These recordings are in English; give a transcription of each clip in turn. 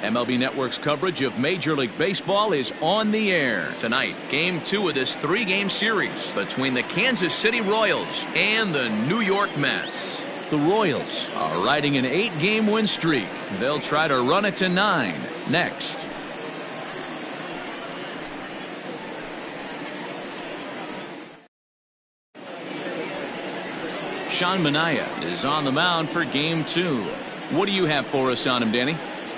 MLB Network's coverage of Major League Baseball is on the air. Tonight, Game 2 of this 3-game series between the Kansas City Royals and the New York Mets. The Royals are riding an 8-game win streak. They'll try to run it to 9 next. Sean Manaea is on the mound for Game 2. What do you have for us on him, Danny?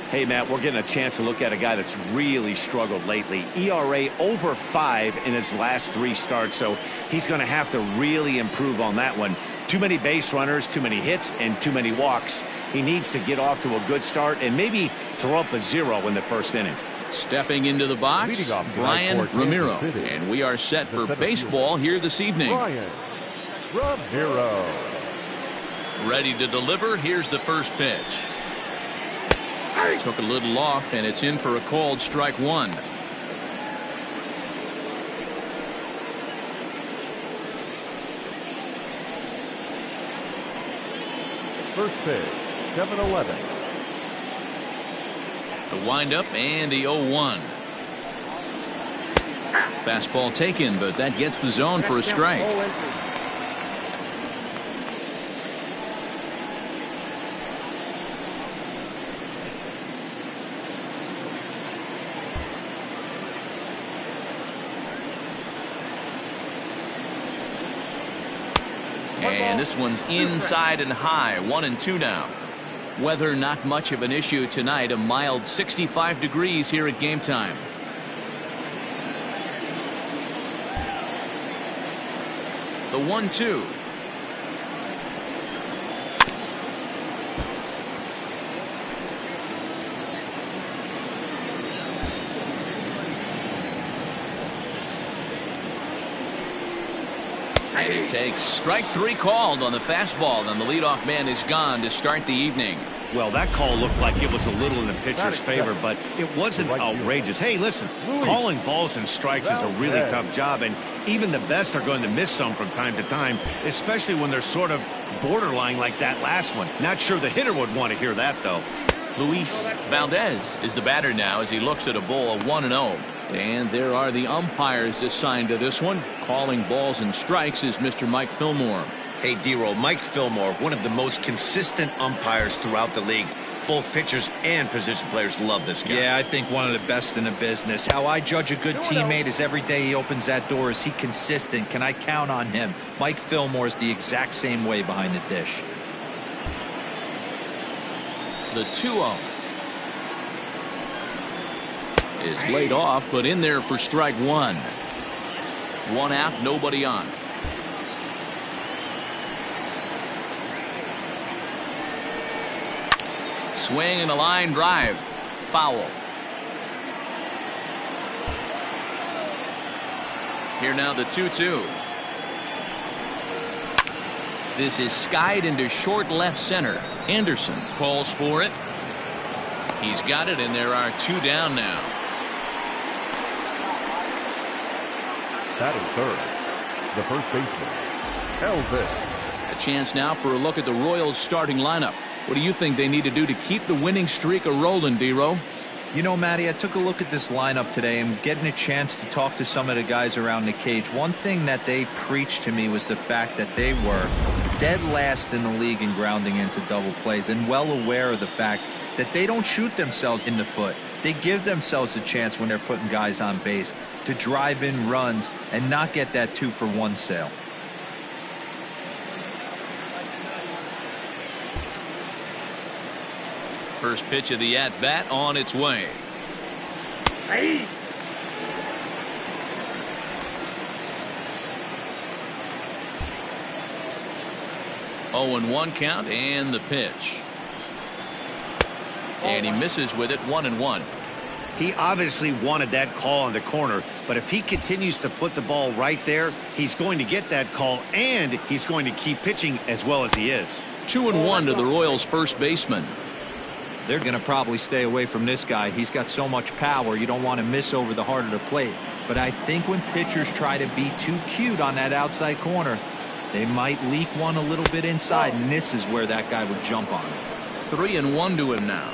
Hey, Matt, we're getting a chance to look at a guy that's really struggled lately. ERA over 5 in his last 3 starts, so he's going to have to really improve on that one. Too many base runners, too many hits, and too many walks. He needs to get off to a good start and maybe throw up a 0 in the first inning. Stepping into the box, Brian Ramiro. And we are set for baseball here this evening. Brian Ramiro. Ready to deliver. Here's the first pitch. Took a little off, and it's in for a called strike 1. First pitch, 7-11. The windup and the 0-1. Fastball taken, but that gets the zone for a strike. And this one's inside and high, 1-2 now. Weather not much of an issue tonight, a mild 65 degrees here at game time. The 1-2. And it takes strike 3 called on the fastball, and the leadoff man is gone to start the evening. Well, that call looked like it was a little in the pitcher's favor, but it wasn't outrageous. Hey, listen, calling balls and strikes is a really tough job, and even the best are going to miss some from time to time, especially when they're sort of borderline like that last one. Not sure the hitter would want to hear that, though. Luis Valdez is the batter now as he looks at a ball of 1-0. And there are the umpires assigned to this one. Calling balls and strikes is Mr. Mike Fillmore. Hey, D-Roll, Mike Fillmore, one of the most consistent umpires throughout the league. Both pitchers and position players love this guy. Yeah, I think one of the best in the business. How I judge a good teammate is every day he opens that door. Is he consistent? Can I count on him? Mike Fillmore is the exact same way behind the dish. The 2-0 is laid off, but in there for strike 1. 1 out, nobody on. Swing and a line drive. Foul. Here now the 2-2. This is skied into short left center. Anderson calls for it. He's got it, and there are 2 down now. Batting third, the first baseman, Elvis. A chance now for a look at the Royals starting lineup. What do you think they need to do to keep the winning streak a-rolling, D-Row? You know, Matty, I took a look at this lineup today and getting a chance to talk to some of the guys around the cage. One thing that they preached to me was the fact that they were dead last in the league in grounding into double plays, and well aware of the fact that they don't shoot themselves in the foot. They give themselves a chance when they're putting guys on base to drive in runs and not get that 2-for-1 sale. First pitch of the at-bat on its way. Hey. 0-1 count, and the pitch. And he misses with it, 1-1. He obviously wanted that call on the corner, but if he continues to put the ball right there, he's going to get that call, and he's going to keep pitching as well as he is. 2-1 to the Royals' first baseman. They're going to probably stay away from this guy. He's got so much power, you don't want to miss over the heart of the plate. But I think when pitchers try to be too cute on that outside corner, they might leak one a little bit inside, and this is where that guy would jump on. 3-1 to him now.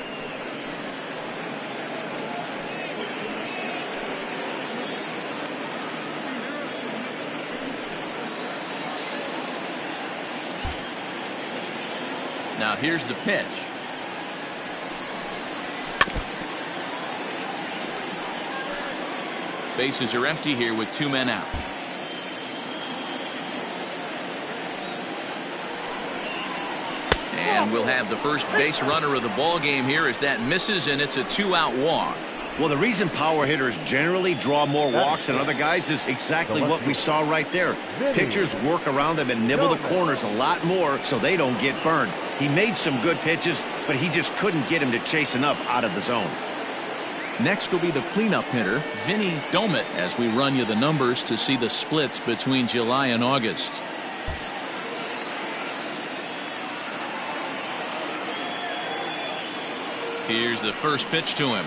Now here's the pitch. Bases are empty here with 2 men out. And we'll have the first base runner of the ball game here as that misses, and it's a 2-out walk. Well, the reason power hitters generally draw more walks than other guys is exactly what we saw right there. Pitchers work around them and nibble the corners a lot more so they don't get burned. He made some good pitches, but he just couldn't get him to chase enough out of the zone. Next will be the cleanup hitter, Vinny Domit, as we run you the numbers to see the splits between July and August. Here's the first pitch to him.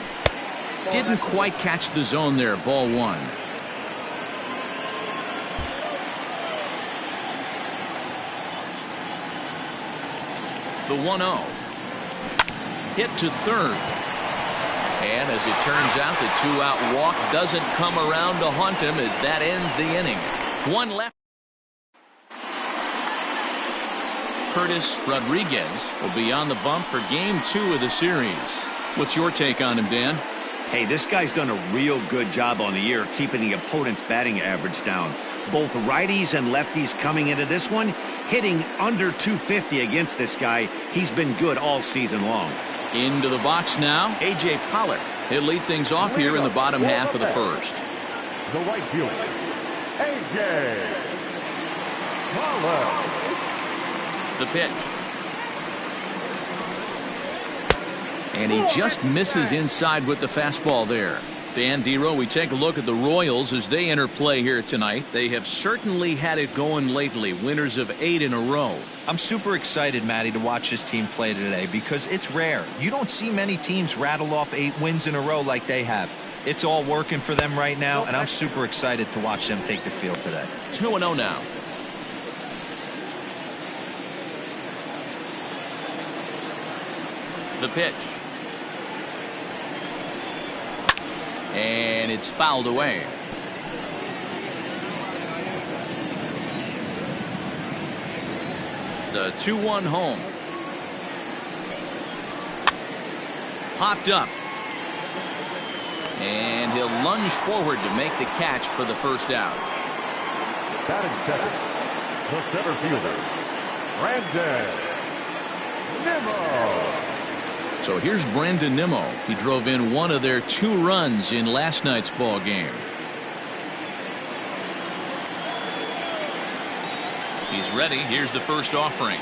Didn't quite catch the zone there. Ball 1. The 1-0. Hit to third. And as it turns out, the 2-out walk doesn't come around to haunt him as that ends the inning. 1 left. Curtis Rodriguez will be on the bump for game 2 of the series. What's your take on him, Dan? Hey, this guy's done a real good job on the year keeping the opponent's batting average down. Both righties and lefties coming into this one, hitting under 250 against this guy. He's been good all season long. Into the box now, A.J. Pollard. He'll lead things off here in the bottom half of the first. The right fielder, A.J. Pollard. The pitch. And he just misses inside with the fastball there. Dan Dero, we take a look at the Royals as they enter play here tonight. They have certainly had it going lately, winners of 8 in a row. I'm super excited, Matty, to watch this team play today because it's rare. You don't see many teams rattle off 8 wins in a row like they have. It's all working for them right now, and I'm super excited to watch them take the field today. 2-0 now. The pitch. And it's fouled away. The 2-1 home. Popped up. And he'll lunge forward to make the catch for the first out. Batting second, the center fielder, Brandon Nimmo. So here's Brandon Nimmo. He drove in one of their 2 runs in last night's ball game. He's ready. Here's the first offering.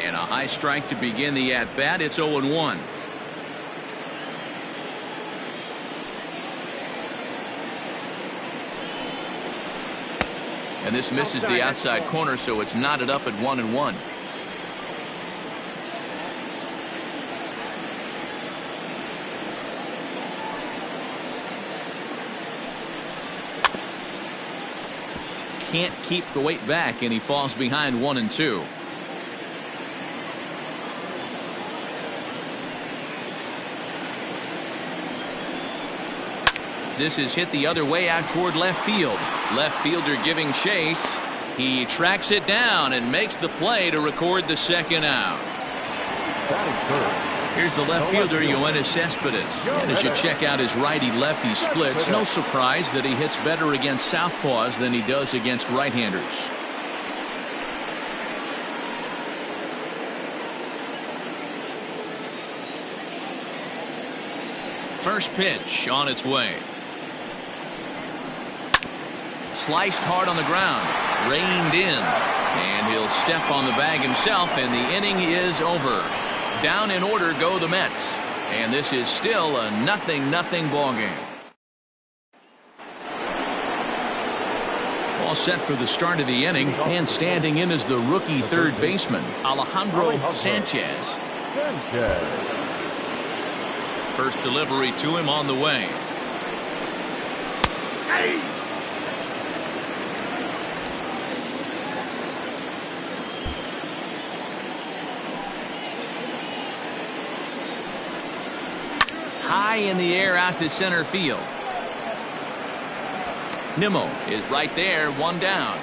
And a high strike to begin the at-bat. It's 0-1. And this misses the outside corner, so it's knotted up at 1-1. Can't keep the weight back, and he falls behind 1-2. This is hit the other way out toward left field. Left fielder giving chase. He tracks it down and makes the play to record the second out. Here's the left fielder, Yoenis Cespedes. And as you check out his righty-lefty splits, no surprise that he hits better against southpaws than he does against right-handers. First pitch on its way. Sliced hard on the ground. Reined in. And he'll step on the bag himself, and the inning is over. Down in order go the Mets. And this is still a 0-0 ball game. All set for the start of the inning, and standing in is the rookie third baseman, Alejandro Sanchez. First delivery to him on the way. High in the air out to center field. Nimmo is right there, 1 down.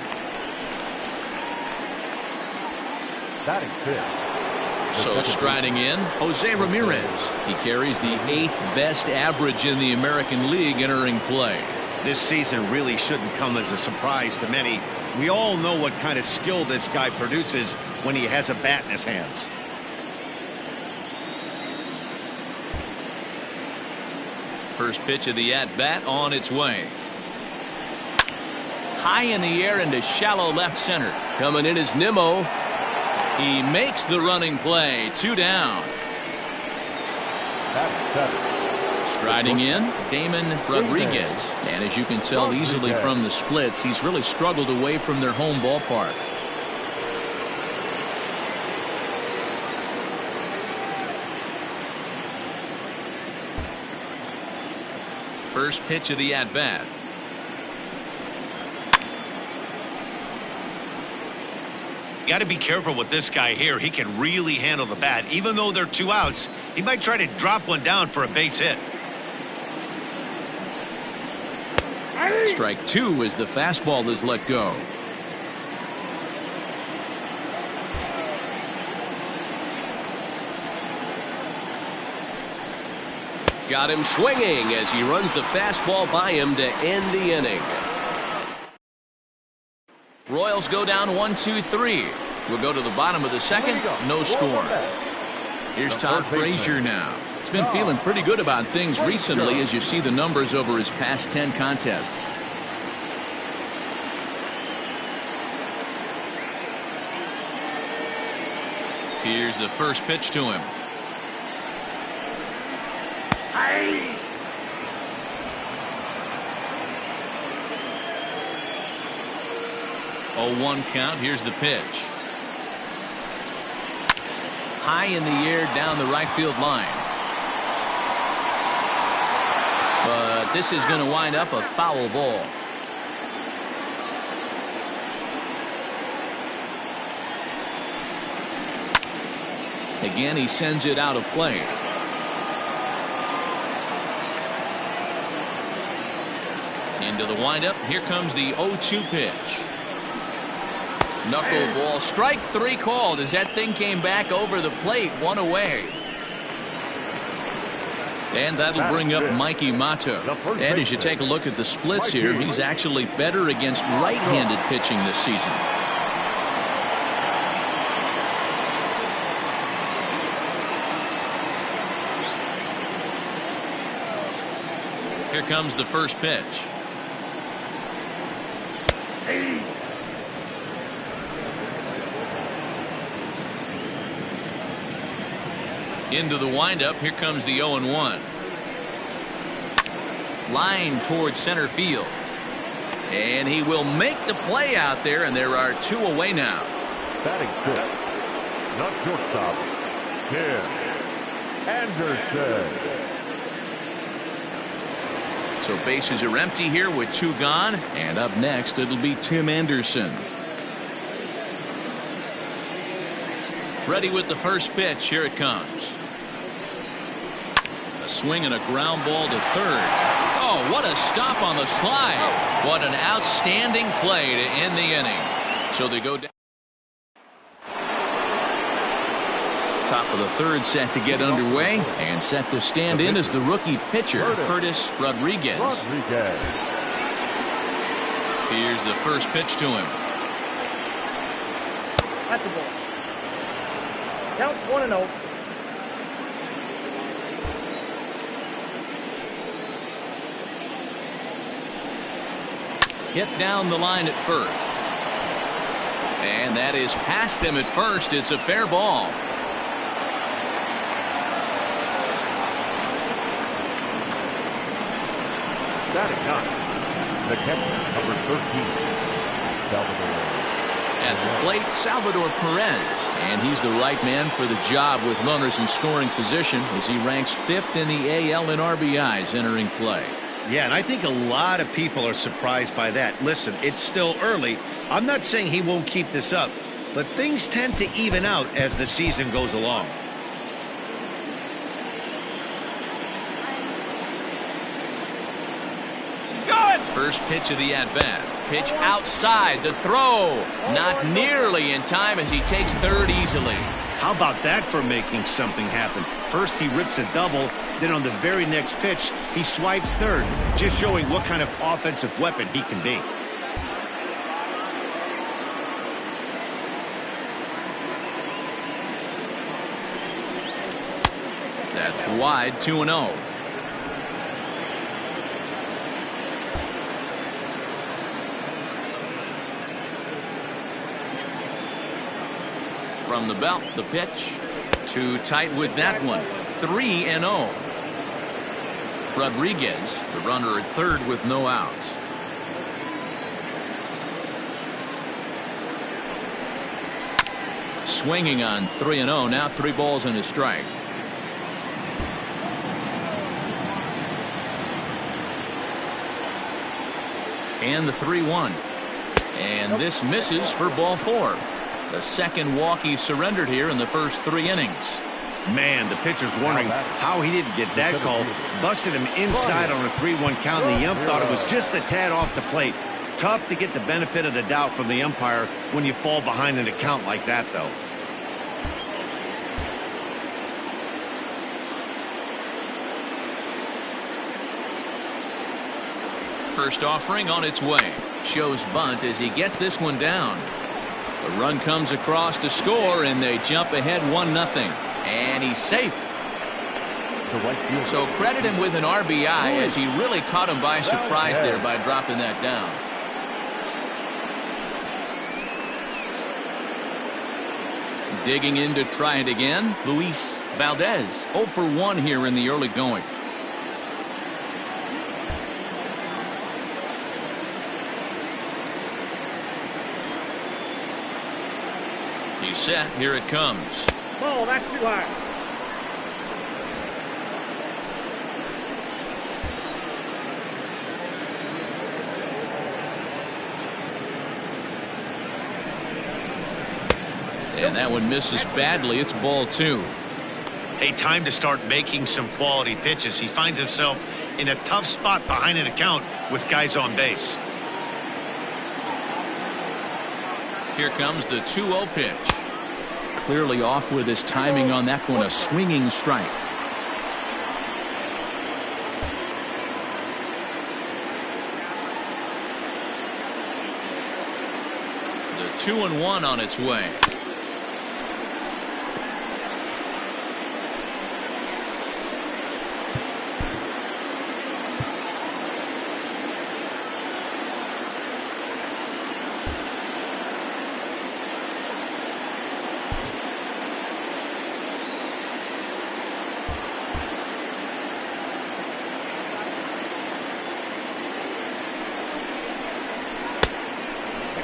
Batting fifth. So striding in, Jose Ramirez. He carries the 8th best average in the American League entering play. This season really shouldn't come as a surprise to many. We all know what kind of skill this guy produces when he has a bat in his hands. First pitch of the at-bat on its way. High in the air into shallow left center. Coming in is Nimmo. He makes the running play. 2 down. Striding in, Damon Rodriguez. And as you can tell easily from the splits, he's really struggled away from their home ballpark. First pitch of the at-bat. Got to be careful with this guy here. He can really handle the bat. Even though they're 2 outs, he might try to drop one down for a base hit. Strike 2 as the fastball is let go. Got him swinging as he runs the fastball by him to end the inning. Royals go down 1-2-3. We'll go to the bottom of the second. No score. Here's Todd Frazier now. He's been feeling pretty good about things recently as you see the numbers over his past 10 contests. Here's the first pitch to him. 0-1 count. Here's the pitch. High in the air down the right field line. But this is going to wind up a foul ball. Again, he sends it out of play. Into the windup. Here comes the 0-2 pitch. Knuckleball. Strike 3 called as that thing came back over the plate. 1 away. And that'll bring up Mikey Mata. And as you take a look at the splits here, he's actually better against right-handed pitching this season. Here comes the first pitch. Into the windup. Here comes the 0-1. Line towards center field. And he will make the play out there, and there are 2 away now. Batting fifth. Not shortstop. Tim Anderson. So bases are empty here with 2 gone. And up next, it'll be Tim Anderson. Ready with the first pitch. Here it comes. A swing and a ground ball to third. Oh, what a stop on the slide. What an outstanding play to end the inning. So they go down. Top of the third set to get underway, and set to stand in as the rookie pitcher, Curtis Rodriguez. Here's the first pitch to him. That's the ball. Count 1-0. Hit down the line at first. And that is past him at first. It's a fair ball. Batting ninth. The catcher, number 13, Salvador. At the plate, Salvador Perez. And he's the right man for the job with runners in scoring position as he ranks 5th in the AL in RBIs entering play. Yeah, and I think a lot of people are surprised by that. Listen, it's still early. I'm not saying he won't keep this up, but things tend to even out as the season goes along. First pitch of the at-bat. Pitch outside. The throw. Not nearly in time as he takes third easily. How about that for making something happen? First he rips a double, then on the very next pitch, he swipes third, just showing what kind of offensive weapon he can be. That's wide, 2-0. From the belt, the pitch. Too tight with that one. 3-0. Rodriguez, the runner at third with no outs. Swinging on 3-0. Now 3 balls and a strike. And the 3-1. And this misses for ball 4. The second walk he surrendered here in the first 3 innings. Man, the pitcher's wondering how he didn't get that call. Busted him inside on a 3-1 count, and the ump thought it was just a tad off the plate. Tough to get the benefit of the doubt from the umpire when you fall behind in a count like that, though. First offering on its way. Shows bunt as he gets this one down. The run comes across to score, and they jump ahead 1-0. And he's safe. So credit him with an RBI as he really caught him by surprise there by dropping that down. Digging in to try it again, Luis Valdez. 0 for 1 here in the early going. He's set. Here it comes. Ball, that's too high. And that one misses badly. It's ball 2. Hey, time to start making some quality pitches. He finds himself in a tough spot behind an account with guys on base. Here comes the 2-0 pitch. Clearly off with his timing on that one. A swinging strike. The 2-1 on its way.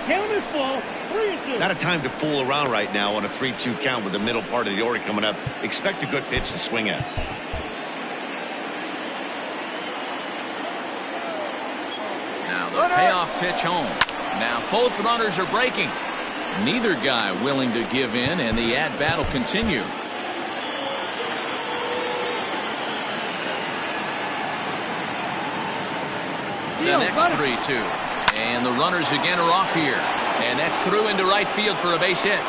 Count is full. 3-2. Not a time to fool around right now on a 3-2 count with the middle part of the order coming up. Expect a good pitch to swing at. Now the payoff pitch home. Now both runners are breaking. Neither guy willing to give in, and the at-bat will continue. The next 3-2. And the runners again are off here. And that's through into right field for a base hit.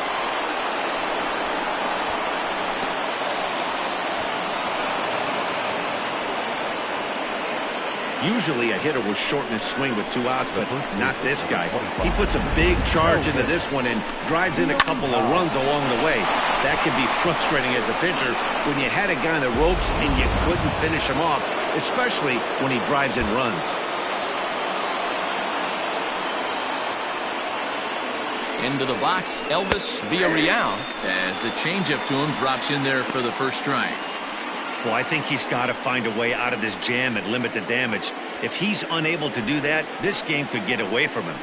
Usually a hitter will shorten his swing with 2 outs, but not this guy. He puts a big charge into this one and drives in a couple of runs along the way. That can be frustrating as a pitcher when you had a guy on the ropes and you couldn't finish him off, especially when he drives in runs. Into the box, Elvis Villarreal, as the changeup to him drops in there for the first strike. Well, I think he's got to find a way out of this jam and limit the damage. If he's unable to do that, this game could get away from him.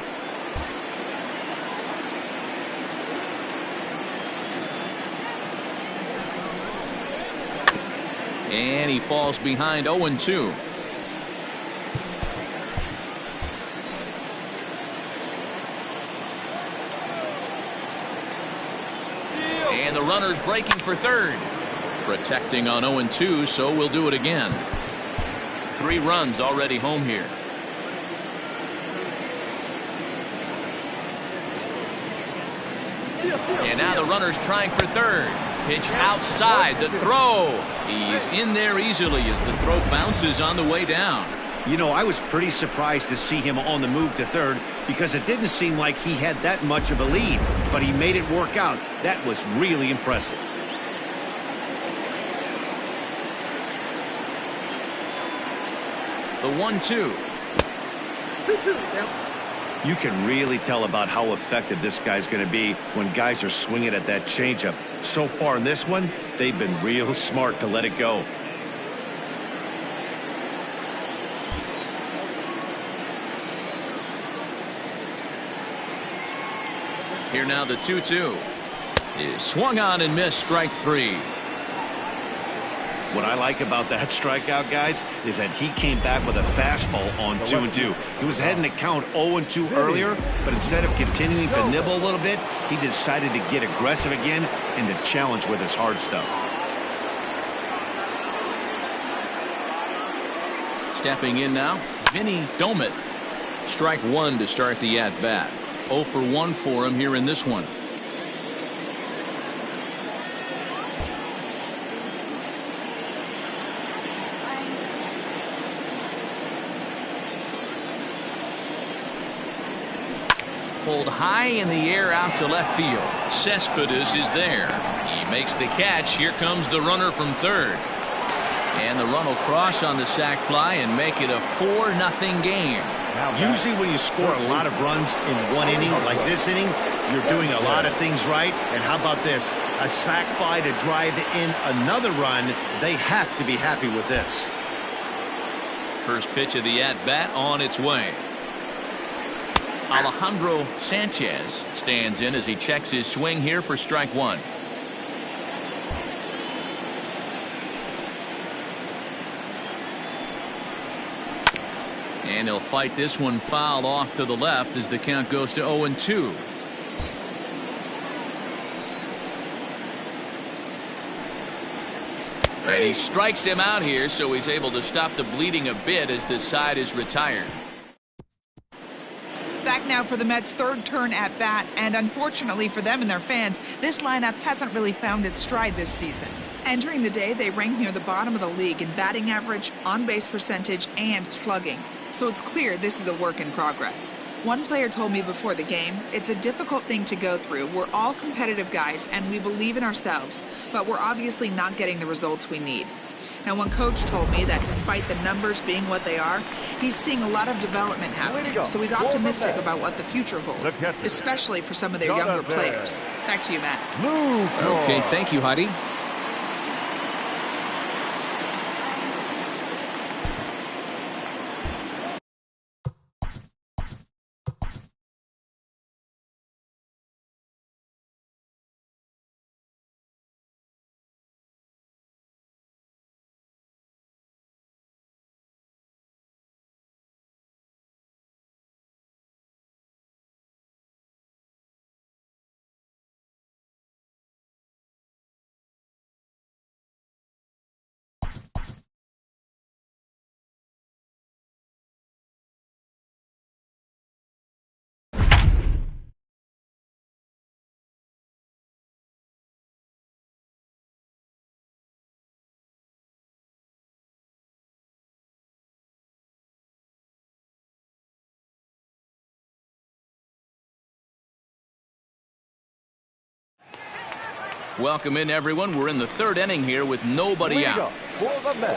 And he falls behind 0-2. And the runner's breaking for third. Protecting on 0-2, so we'll do it again. 3 runs already home here. And now the runner's trying for third. Pitch outside, the throw. He's in there easily as the throw bounces on the way down. You know, I was pretty surprised to see him on the move to third because it didn't seem like he had that much of a lead, but he made it work out. That was really impressive. The 1-2. You can really tell about how effective this guy's going to be when guys are swinging at that changeup. So far in this one, they've been real smart to let it go. Here now the 2-2 is swung on and missed, strike three. What I like about that strikeout, guys, is that he came back with a fastball on 2-2. He was ahead in the count 0-2 earlier, but instead of continuing to nibble a little bit, he decided to get aggressive again and to challenge with his hard stuff. Stepping in now, Vinny Domit. Strike one to start the at-bat. 0 for 1 for him here in this one. Pulled high in the air out to left field. Cespedes is there. He makes the catch. Here comes the runner from third. And the run will cross on the sac fly and make it a 4-0 game. Usually when you score a lot of runs in one inning, like this inning, you're doing a lot of things right. And how about this? A sac fly to drive in another run. They have to be happy with this. First pitch of the at-bat on its way. Alejandro Sanchez stands in as he checks his swing here for strike one. And he'll fight this one foul off to the left as the count goes to 0-2. And he strikes him out here, so he's able to stop the bleeding a bit as this side is retired. Back now for the Mets' third turn at bat, and unfortunately for them and their fans, this lineup hasn't really found its stride this season. Entering the day, they ranked near the bottom of the league in batting average, on-base percentage, and slugging. So it's clear this is a work in progress. One player told me before the game, it's a difficult thing to go through. We're all competitive guys, and we believe in ourselves, but we're obviously not getting the results we need. Now, one coach told me that despite the numbers being what they are, he's seeing a lot of development happening, so he's optimistic about what the future holds, especially for some of their younger players. Back to you, Matt. Okay, thank you, Heidi. Welcome in, everyone. We're in the third inning here with nobody out.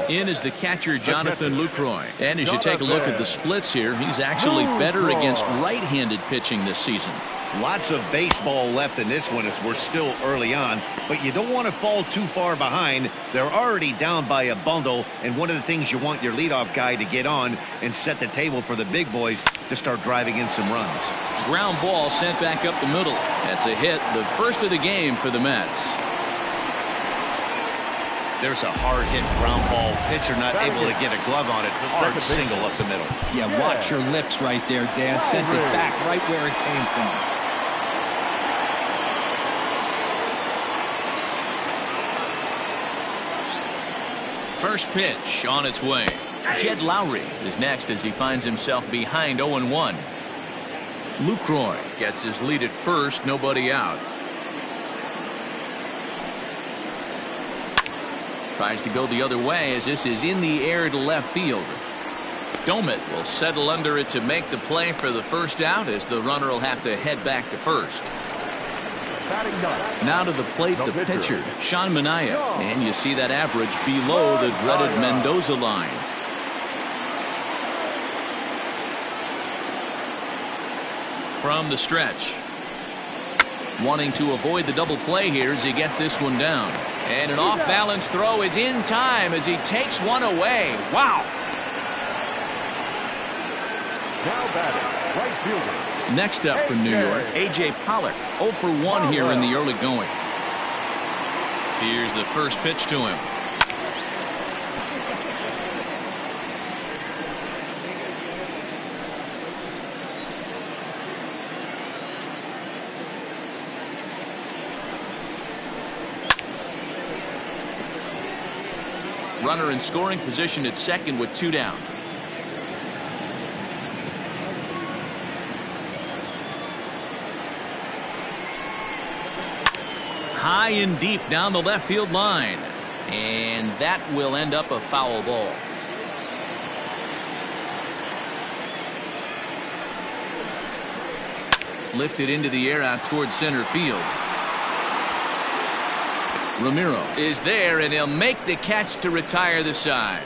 In is the catcher, Jonathan Lucroy. And as you take a look at the splits here, he's actually better against right-handed pitching this season. Lots of baseball left in this one as we're still early on, but you don't want to fall too far behind. They're already down by a bundle, and one of the things you want your leadoff guy to get on and set the table for the big boys to start driving in some runs. Ground ball sent back up the middle. That's a hit, the first of the game for the Mets. There's a hard hit ground ball. Pitcher not able to get a glove on it. Hard single up the middle. Yeah, watch your lips right there, Dan. Sent it back right where it came from. First pitch on its way. Jed Lowry is next as he finds himself behind 0-1. Lucroy gets his lead at first, nobody out. Tries to go the other way as this is in the air to left field. Domet will settle under it to make the play for the first out as the runner will have to head back to first. Now to the plate, the pitcher, Sean Manaea. And you see that average below the dreaded Mendoza line. From the stretch. Wanting to avoid the double play here as he gets this one down. And an off-balance throw is in time as he takes one away. Wow. Now batting, right fielder. Next up from New York, A.J. Pollock, 0 for 1 here in the early going. Here's the first pitch to him. Runner in scoring position at second with 2 down. High and deep down the left field line. And that will end up a foul ball. Lifted into the air out towards center field. Ramiro is there, and he'll make the catch to retire the side.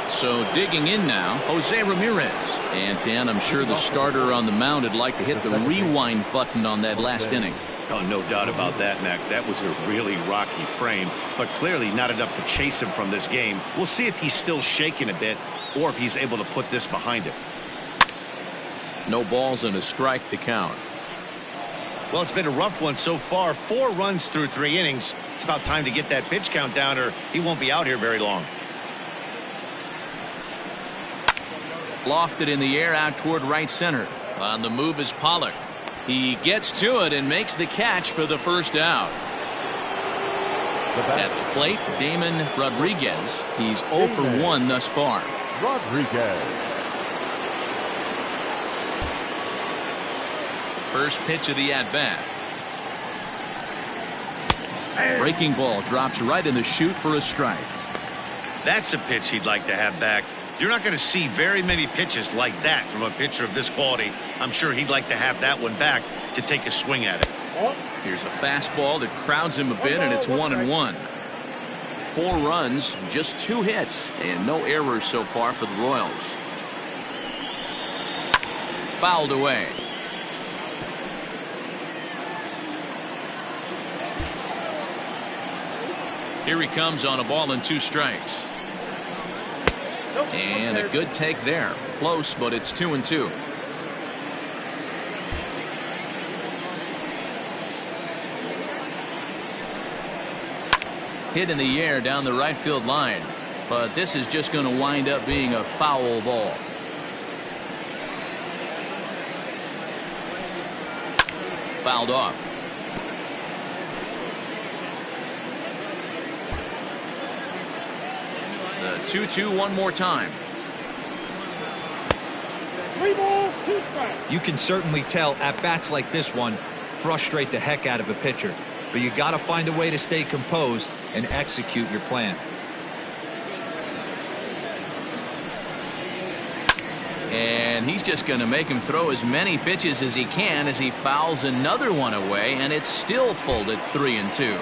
So digging in now, Jose Ramirez. And Dan, I'm sure the starter on the mound would like to hit the rewind button on that last inning. Oh, no doubt about that, Mac. That was a really rocky frame, but clearly not enough to chase him from this game. We'll see if he's still shaking a bit or if he's able to put this behind him. No balls and a strike to count. Well, it's been a rough one so far. 4 runs through 3 innings. It's about time to get that pitch count down or he won't be out here very long. Lofted in the air out toward right center. On the move is Pollock. He gets to it and makes the catch for the first out. At the plate, Damon Rodriguez. He's 0 for 1 thus far. Rodriguez. First pitch of the at-bat. Breaking ball drops right in the chute for a strike. That's a pitch he'd like to have back. You're not going to see very many pitches like that from a pitcher of this quality. I'm sure he'd like to have that one back to take a swing at it. Here's a fastball that crowds him a bit, and it's 1-1. 4 runs, just 2 hits, and no errors so far for the Royals. Fouled away. Here he comes on a ball and 2 strikes. And a good take there. Close, but it's 2-2. Hit in the air down the right field line. But this is just going to wind up being a foul ball. Fouled off. The 2-2 one more time. 3 balls, 2 strikes. You can certainly tell at bats like this one frustrate the heck out of a pitcher, but you got to find a way to stay composed and execute your plan. And he's just going to make him throw as many pitches as he can as he fouls another one away, and it's still folded 3-2.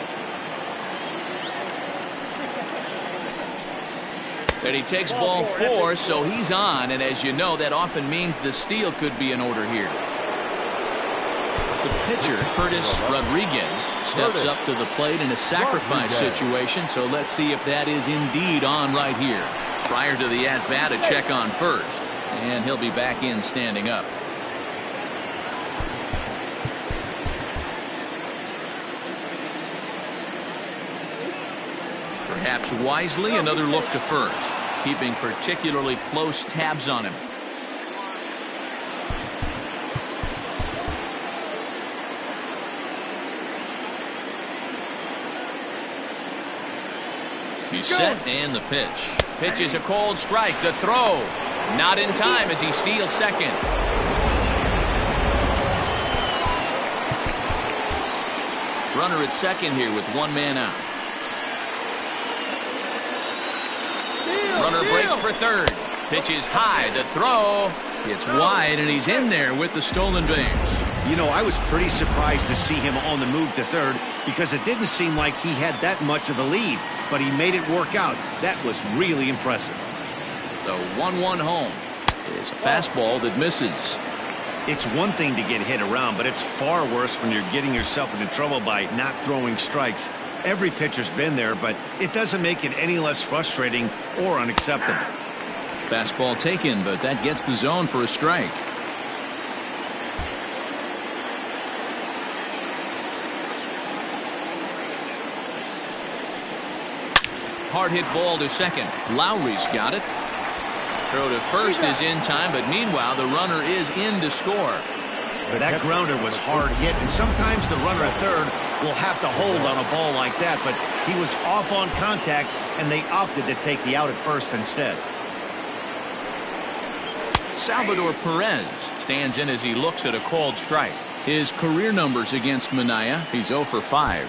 And he takes ball 4, so he's on, and as you know, that often means the steal could be in order here. The pitcher, Curtis Rodriguez, steps up to the plate in a sacrifice situation, so let's see if that is indeed on right here. Prior to the at-bat, a check on first, and he'll be back in standing up. Perhaps wisely, another look to first, keeping particularly close tabs on him. He's set, and the pitch. Pitch is a cold strike. The throw, not in time as he steals second. Runner at second here with 1 man out. Runner breaks for third. Pitch is high. The throw. It's wide, and he's in there with the stolen base. You know, I was pretty surprised to see him on the move to third because it didn't seem like he had that much of a lead, but he made it work out. That was really impressive. The 1-1 home is a fastball that misses. It's one thing to get hit around, but it's far worse when you're getting yourself into trouble by not throwing strikes. Every pitcher's been there, but it doesn't make it any less frustrating or unacceptable. Fastball taken, but that gets the zone for a strike. Hard hit ball to second. Lowry's got it. Throw to first is in time, but meanwhile the runner is in to score. That grounder was hard hit, and sometimes the runner at third will have to hold on a ball like that, but he was off on contact, and they opted to take the out at first instead. Salvador Perez stands in as he looks at a called strike. His career numbers against Minaya, he's 0 for 5.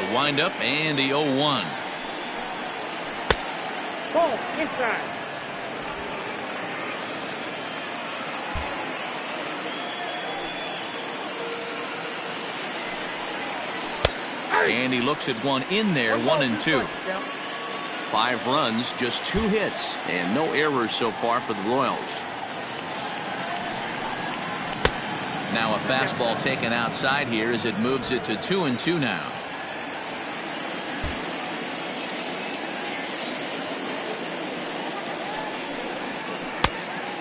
The windup and the 0-1. Ball inside. And he looks at one in there, 1-2. 5 runs, just 2 hits, and no errors so far for the Royals. Now a fastball taken outside here as it moves it to 2-2 now.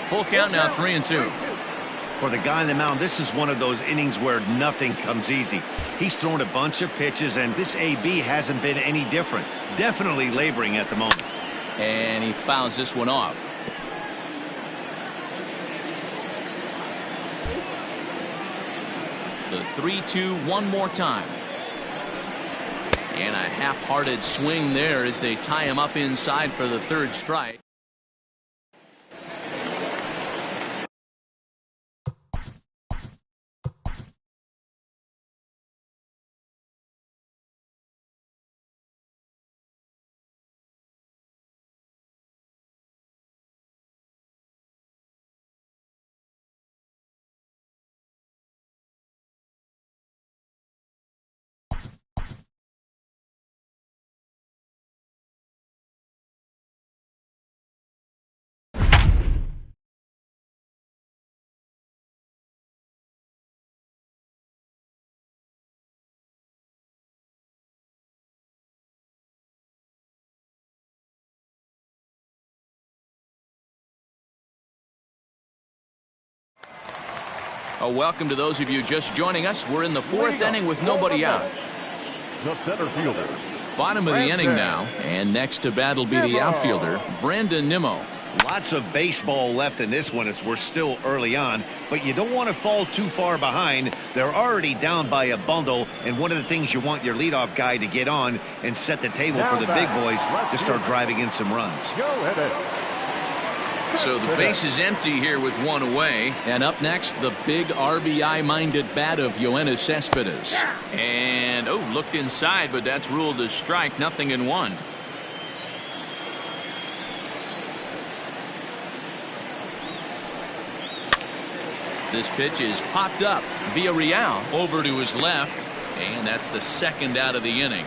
Full count now, 3-2. For the guy on the mound, this is one of those innings where nothing comes easy. He's thrown a bunch of pitches, and this AB hasn't been any different. Definitely laboring at the moment. And he fouls this one off. The 3-2 one more time. And a half-hearted swing there as they tie him up inside for the 3rd strike. Welcome to those of you just joining us. We're in the 4th inning with nobody out. The center fielder. Bottom of the inning now, and next to bat will be the outfielder, Brandon Nimmo. Lots of baseball left in this one as we're still early on, but you don't want to fall too far behind. They're already down by a bundle, and one of the things you want your leadoff guy to get on and set the table for the big boys to start driving in some runs. Go ahead. So the base is empty here with 1 away. And up next, the big RBI-minded bat of Yoenis Cespedes. And, looked inside, but that's ruled a strike, 0-1. This pitch is popped up. Villarreal over to his left. And that's the 2nd out of the inning.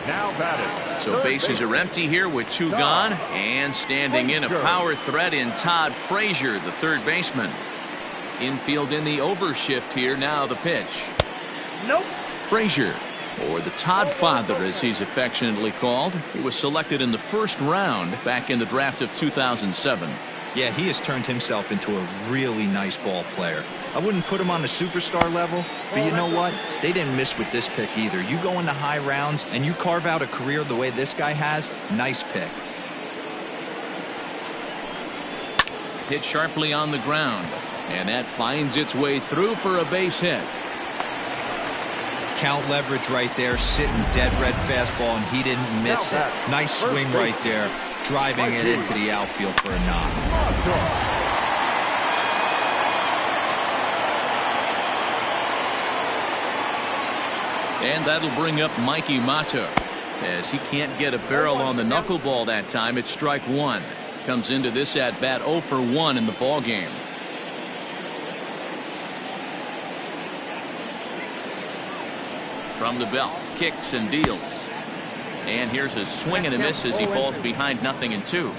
Now batted. So bases are empty here with 2 gone, and standing in a power threat in Todd Frazier, the 3rd baseman. Infield in the overshift here. Now the pitch. Nope. Frazier, or the Todd Father as he's affectionately called. He was selected in the 1st round back in the draft of 2007. Yeah, he has turned himself into a really nice ball player. I wouldn't put him on a superstar level, but you know what? They didn't miss with this pick either. You go into high rounds and you carve out a career the way this guy has, nice pick. Hit sharply on the ground, and that finds its way through for a base hit. Count leverage right there, sitting dead red fastball, and he didn't miss it. Nice swing right there, driving it into the outfield for a knock. And that'll bring up Mikey Mata. As he can't get a barrel on the knuckleball that time, it's strike one. Comes into this at bat 0 for 1 in the ball game. From the belt, kicks and deals. And here's a swing and a miss as he falls behind 0-2.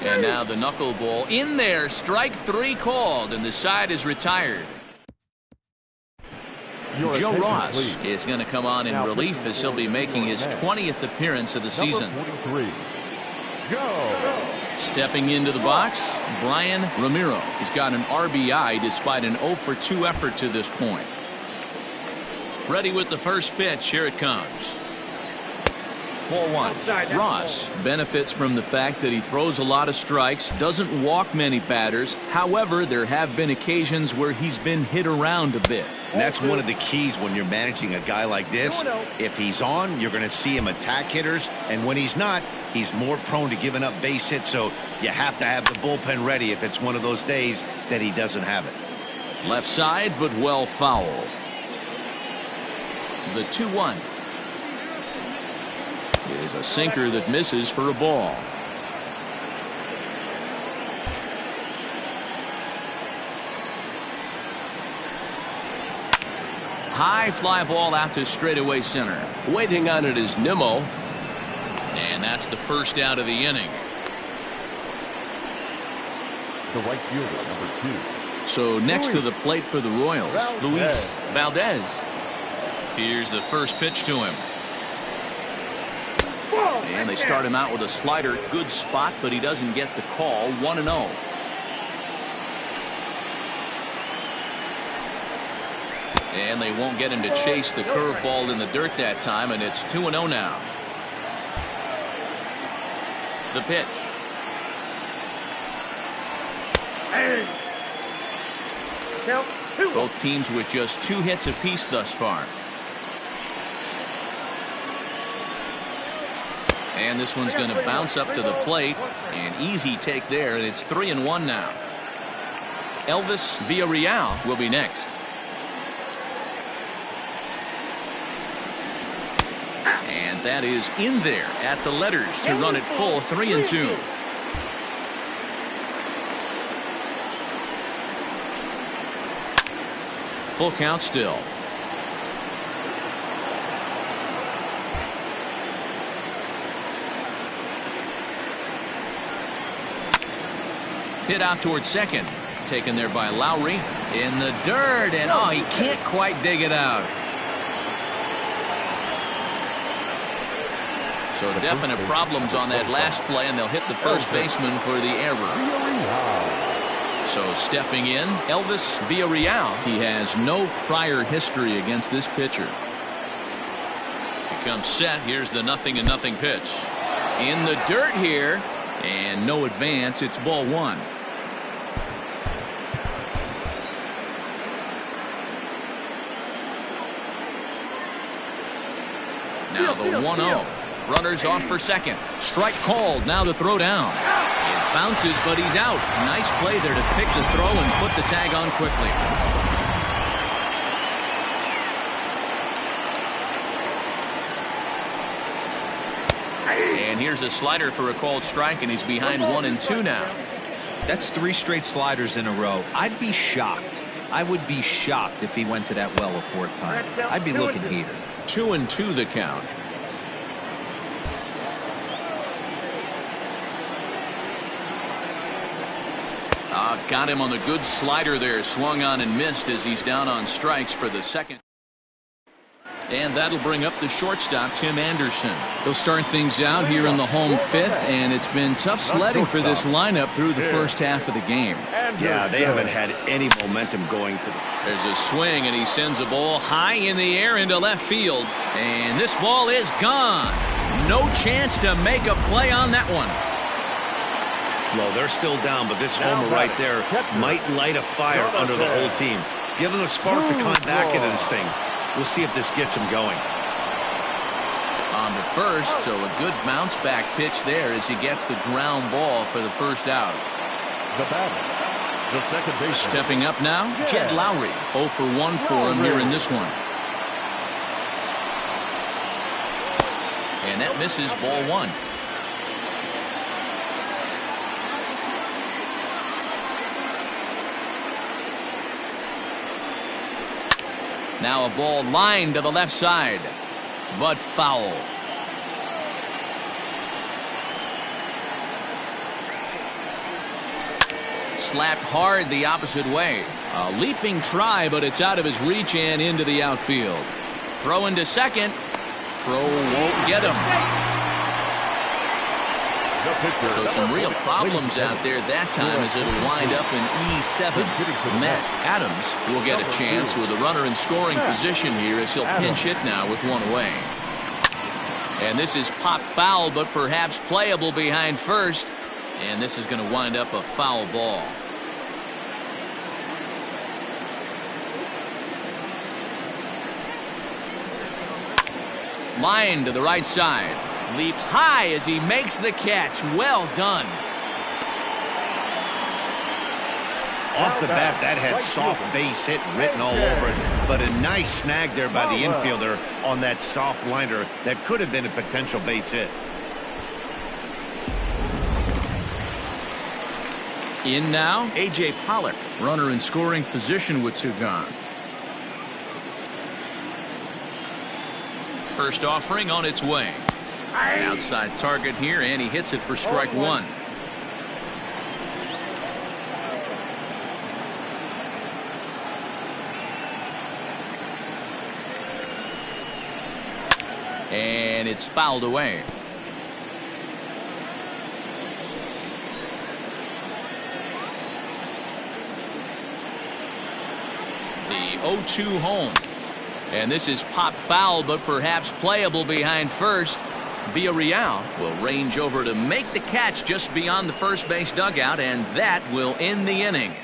And now the knuckleball in there. Strike 3 called, and the side is retired. Joe Ross is going to come on in relief as he'll be making his 20th appearance of the season. Stepping into the box, Brian Ramiro. He's got an RBI despite an 0 for 2 effort to this point. Ready with the first pitch. Here it comes. Ball 1. Ross benefits from the fact that he throws a lot of strikes, doesn't walk many batters. However, there have been occasions where he's been hit around a bit. And that's one of the keys when you're managing a guy like this. If he's on, you're going to see him attack hitters, and when he's not, he's more prone to giving up base hits, so you have to have the bullpen ready if it's one of those days that he doesn't have it. Left side, but well foul. The 2-1 is a sinker that misses for a ball. High fly ball out to straightaway center. Waiting on it is Nimmo. And that's the first out of the inning. The right fielder, number 2. So next to the plate for the Royals, Luis Valdez. Here's the first pitch to him. And they start him out with a slider. Good spot, but he doesn't get the call. 1-0. And they won't get him to chase the curveball in the dirt that time, and it's 2-0 now. The pitch. Both teams with just 2 hits apiece thus far. And this one's going to bounce up to the plate. An easy take there, and it's 3-1 now. Elvis Villarreal will be next. And that is in there at the letters to run it full. 3-2. Full count still. Hit out towards second. Taken there by Lowry. In the dirt, and oh, he can't quite dig it out. So definite problems on that last play, and they'll hit the first baseman for the error. So stepping in, Elvis Villarreal. He has no prior history against this pitcher. He comes set. Here's the 0-0 pitch. In the dirt here, and no advance. It's ball 1. Now the 1-0. Runners off for second. Strike called. Now the throw down. It bounces, but he's out. Nice play there to pick the throw and put the tag on quickly. And here's a slider for a called strike, and he's behind 1-2 now. That's 3 straight sliders in a row. I'd be shocked. I would be shocked if he went to that well a 4th time. I'd be looking heated. 2-2 the count. Got him on the good slider there. Swung on and missed as he's down on strikes for the second. And that'll bring up the shortstop, Tim Anderson. They'll start things out here in the home 5th, and it's been tough sledding for this lineup through the first half of the game. Yeah, they haven't had any momentum going to the... There's a swing, and he sends a ball high in the air into left field. And this ball is gone. No chance to make a play on that one. Well, they're still down, but this homer right there might light a fire under the whole team. Give them a spark to climb back into this thing. We'll see if this gets them going. A on to first, so a good bounce back pitch there as he gets the ground ball for the first out. The batter, the second baseman. Stepping up now, Jed Lowry. 0 for 1 for him here in this one. And that misses, ball 1. Now a ball lined to the left side, but foul. Slapped hard the opposite way. A leaping try, but it's out of his reach and into the outfield. Throw into second. Throw won't get him. So some real problems out there that time as it'll wind up in E7. Matt Adams will get a chance with a runner in scoring position here as he'll pinch hit now with one away. And this is pop foul, but perhaps playable behind first. And this is going to wind up a foul ball. Line to the right side. Leaps high as he makes the catch. Well done. Off the bat, that had soft base hit written all over it, but a nice snag there by the infielder on that soft liner that could have been a potential base hit. In now, A.J. Pollock, runner in scoring position with two gone. First offering on its way. Outside target here, and he hits it for strike one. And it's fouled away. The 0-2 home. And this is pop foul, but perhaps playable behind first. Villarreal will range over to make the catch just beyond the first base dugout, and that will end the inning.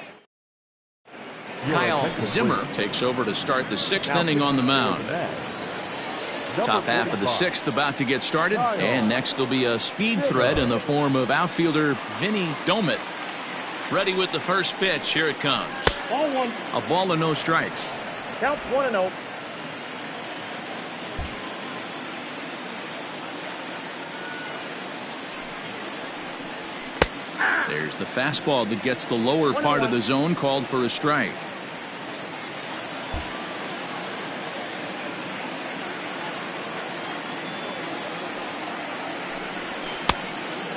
Kyle Zimmer takes over to start the sixth inning on the mound. Top half of the sixth about to get started, and next will be a speed threat in the form of outfielder Vinny Domit. Ready with the first pitch. Here it comes. Ball 1. A ball and no strikes. Counts 1-0. There's the fastball that gets the lower part of the zone, called for a strike.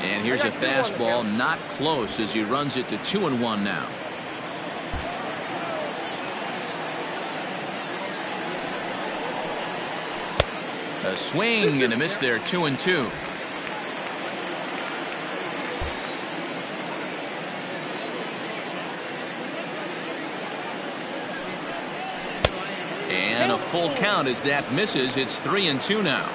And here's a fastball not close as he runs it to 2-1 now. A swing and a miss there, 2-2. And a full count as that misses. It's 3-2 now.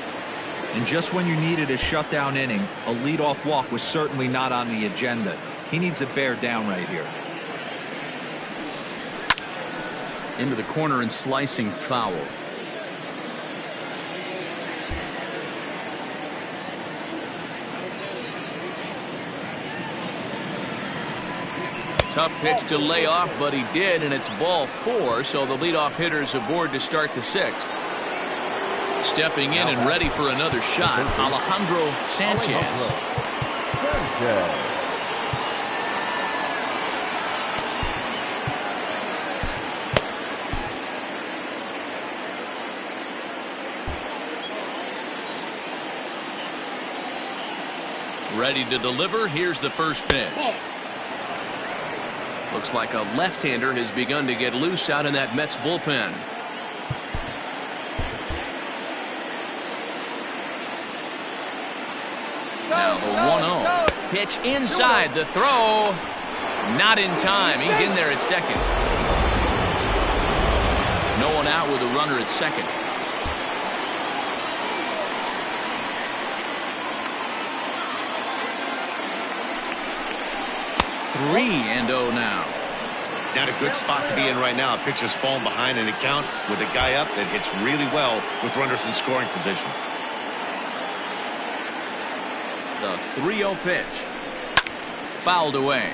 And just when you needed a shutdown inning, a leadoff walk was certainly not on the agenda. He needs to bear down right here. Into the corner and slicing foul. Tough pitch to lay off, but he did, and it's ball 4, so the leadoff hitter's aboard to start the sixth. Stepping in and ready for another shot, Alejandro Sanchez. Ready to deliver. Here's the first pitch. Looks like a left-hander has begun to get loose out in that Mets bullpen. Now the 1-0. Pitch inside. The throw. Not in time. He's in there at second. No one out with a runner at second. And 0 now. Not a good spot to be in right now. A pitcher's falling behind in the count with a guy up that hits really well with runners in scoring position. The 3-0 pitch. Fouled away.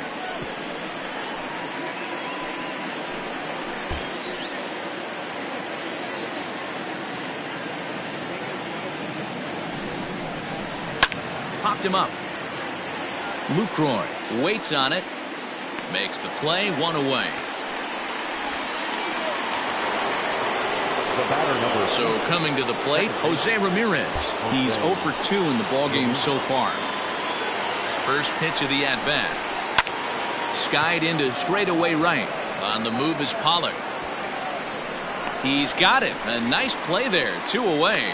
Popped him up. Lucroy waits on it. Makes the play, 1 away. The batter number. So coming to the plate, Jose Ramirez. He's 0 for 2 in the ballgame so far. First pitch of the at-bat. Skied into straightaway right. On the move is Pollock. He's got it. A nice play there. 2 away.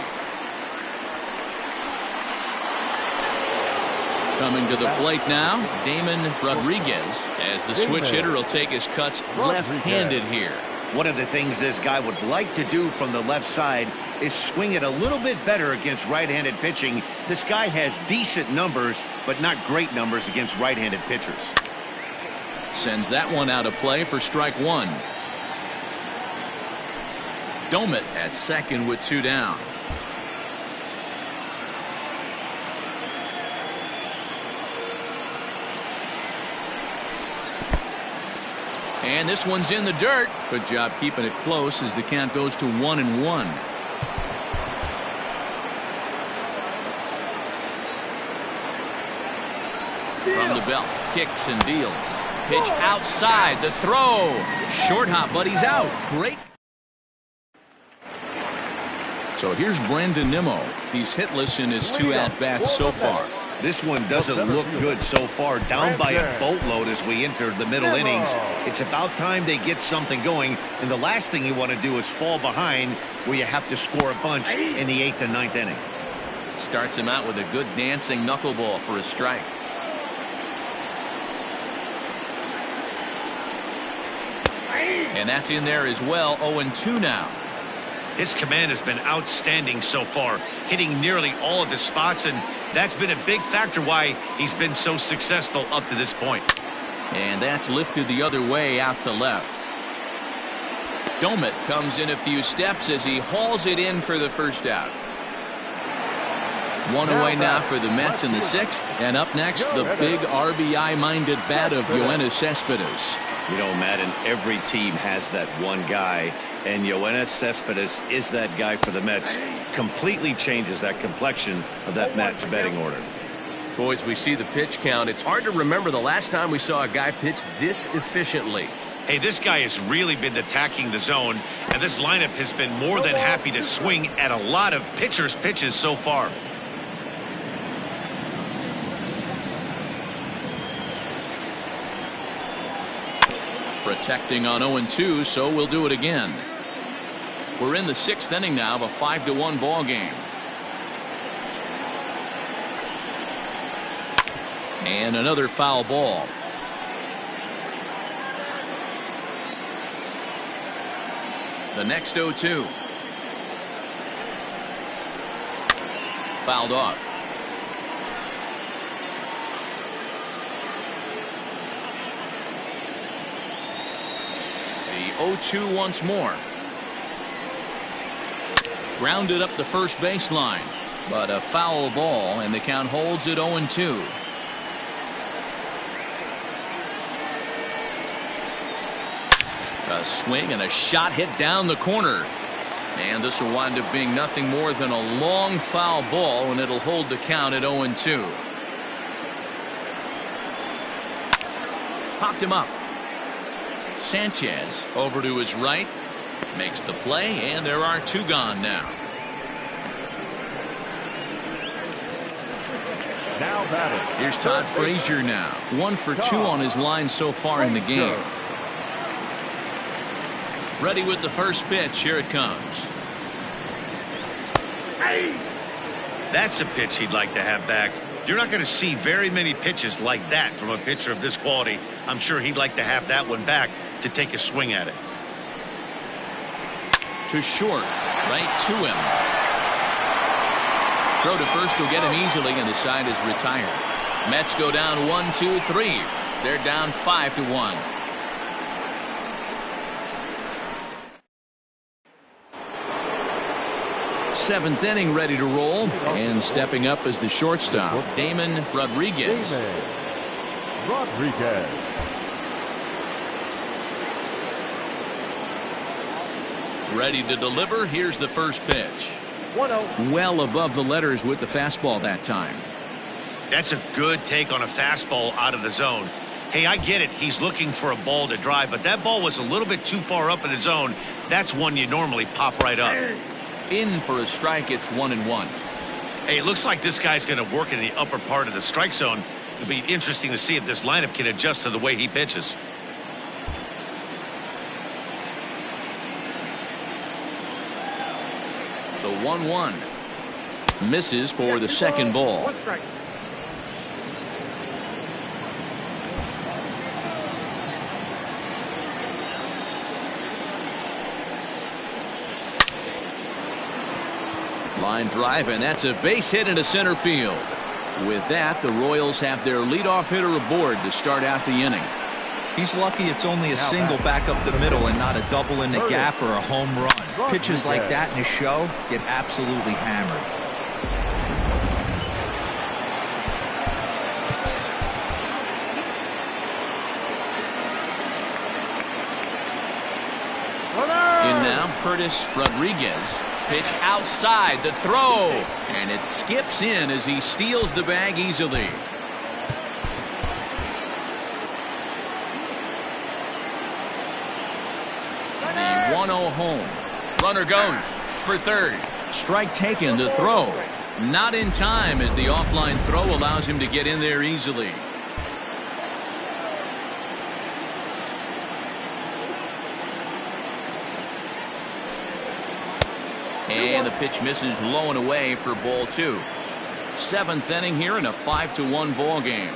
Coming to the plate now, Damon Rodriguez, as the switch hitter will take his cuts left-handed here. One of the things this guy would like to do from the left side is swing it a little bit better against right-handed pitching. This guy has decent numbers, but not great numbers against right-handed pitchers. Sends that one out of play for strike 1. Domit at second with 2 down. And this one's in the dirt. Good job keeping it close as the count goes to 1-1. From the belt, kicks and deals. Pitch outside, the throw. Short hop, but he's out. Great. So here's Brandon Nimmo. He's hitless in his 2 at-bats so far. This one doesn't look good so far. Down by a boatload as we enter the middle innings. It's about time they get something going. And the last thing you want to do is fall behind where you have to score a bunch in the 8th and 9th inning. Starts him out with a good dancing knuckleball for a strike. And that's in there as well. 0-2 now. His command has been outstanding so far, hitting nearly all of his spots, and that's been a big factor why he's been so successful up to this point. And that's lifted the other way out to left. Domit comes in a few steps as he hauls it in for the first out. 1 away now for the Mets in the 6th. And up next, the big RBI-minded bat of Yoenis Cespedes. You know, Madden, every team has that one guy, and Yoenis Cespedes is that guy for the Mets. Completely changes that complexion of that Mets betting order. Boys, we see the pitch count. It's hard to remember the last time we saw a guy pitch this efficiently. Hey, this guy has really been attacking the zone, and this lineup has been more than happy to swing at a lot of pitchers' pitches so far. Protecting on 0-2, so we'll do it again. We're in the 6th inning now of a 5-1 ball game. And another foul ball. The next 0-2. Fouled off. The 0-2 once more. Grounded up the first baseline, but a foul ball, and the count holds at 0-2. A swing and a shot hit down the corner. And this will wind up being nothing more than a long foul ball, and it'll hold the count at 0-2. Popped him up. Sanchez over to his right. Makes the play, and there are 2 gone now. Now batting. Here's Todd Frazier now. 1 for 2 on his line so far in the game. Ready with the first pitch. Here it comes. That's a pitch he'd like to have back. You're not going to see very many pitches like that from a pitcher of this quality. I'm sure he'd like to have that one back to take a swing at it. To short, right to him. Throw to first will get him easily, and the side is retired. Mets go down 1-2-3. They're down 5-1. Seventh inning ready to roll, and stepping up as the shortstop, Damon Rodriguez. Ready to deliver. Here's the first pitch. 1-0. Well above the letters with the fastball that time. That's a good take on a fastball out of the zone. Hey, I get it. He's looking for a ball to drive, but that ball was a little bit too far up in the zone. That's one you normally pop right up. In for a strike. It's 1-1. Hey, it looks like this guy's going to work in the upper part of the strike zone. It'll be interesting to see if this lineup can adjust to the way he pitches. The 1-1 misses for the second ball. 1 strike. Line drive, and that's a base hit into center field. With that, the Royals have their leadoff hitter aboard to start out the inning. He's lucky it's only a single back up the middle and not a double in the gap or a home run. Pitches like that in a show get absolutely hammered. In now, Curtis Rodriguez. Pitch outside, the throw, and it skips in as he steals the bag easily. The 1-0 home. Runner goes for third. Strike taken, the throw. Not in time as the offline throw allows him to get in there easily. And the pitch misses low and away for ball 2. Seventh inning here in a 5-1 ball game.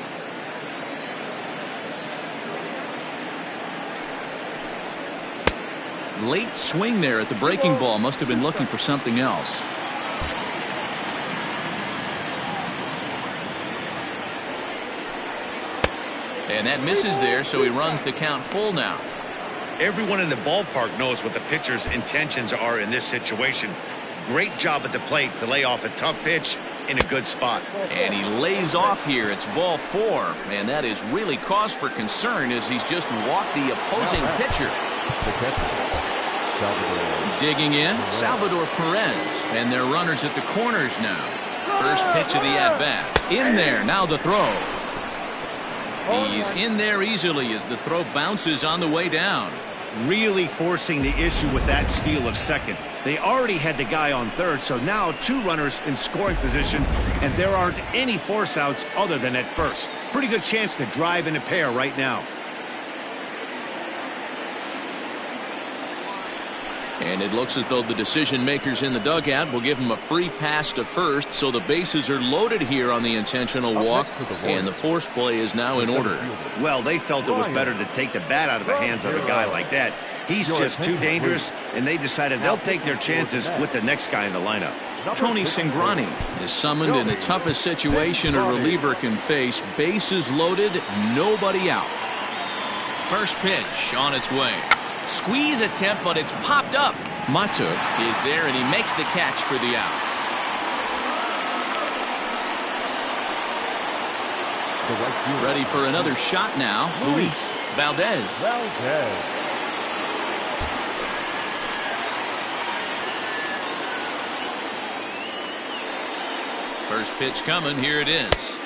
Late swing there at the breaking ball. Must have been looking for something else. And that misses there, so he runs the count full now. Everyone in the ballpark knows what the pitcher's intentions are in this situation. Great job at the plate to lay off a tough pitch in a good spot. And he lays off here. It's ball 4. And that is really cause for concern as he's just walked the opposing pitcher. Digging in, Salvador Perez. And they're runners at the corners now. First pitch of the at-bat. In there, now the throw. He's in there easily as the throw bounces on the way down. Really forcing the issue with that steal of second. They already had the guy on third, so now 2 runners in scoring position, and there aren't any force outs other than at first. Pretty good chance to drive in a pair right now. And it looks as though the decision makers in the dugout will give him a free pass to first, so the bases are loaded here on the intentional walk, and the force play is now in order. Well, they felt it was better to take the bat out of the hands of a guy like that. He's just too dangerous, and they decided they'll take their chances with the next guy in the lineup. Tony Cingrani is summoned in the toughest situation a reliever can face. Bases loaded, nobody out. First pitch on its way. Squeeze attempt, but it's popped up. Matuk is there, and he makes the catch for the out. Ready for another shot now. Luis Valdez. First pitch coming. Here it is.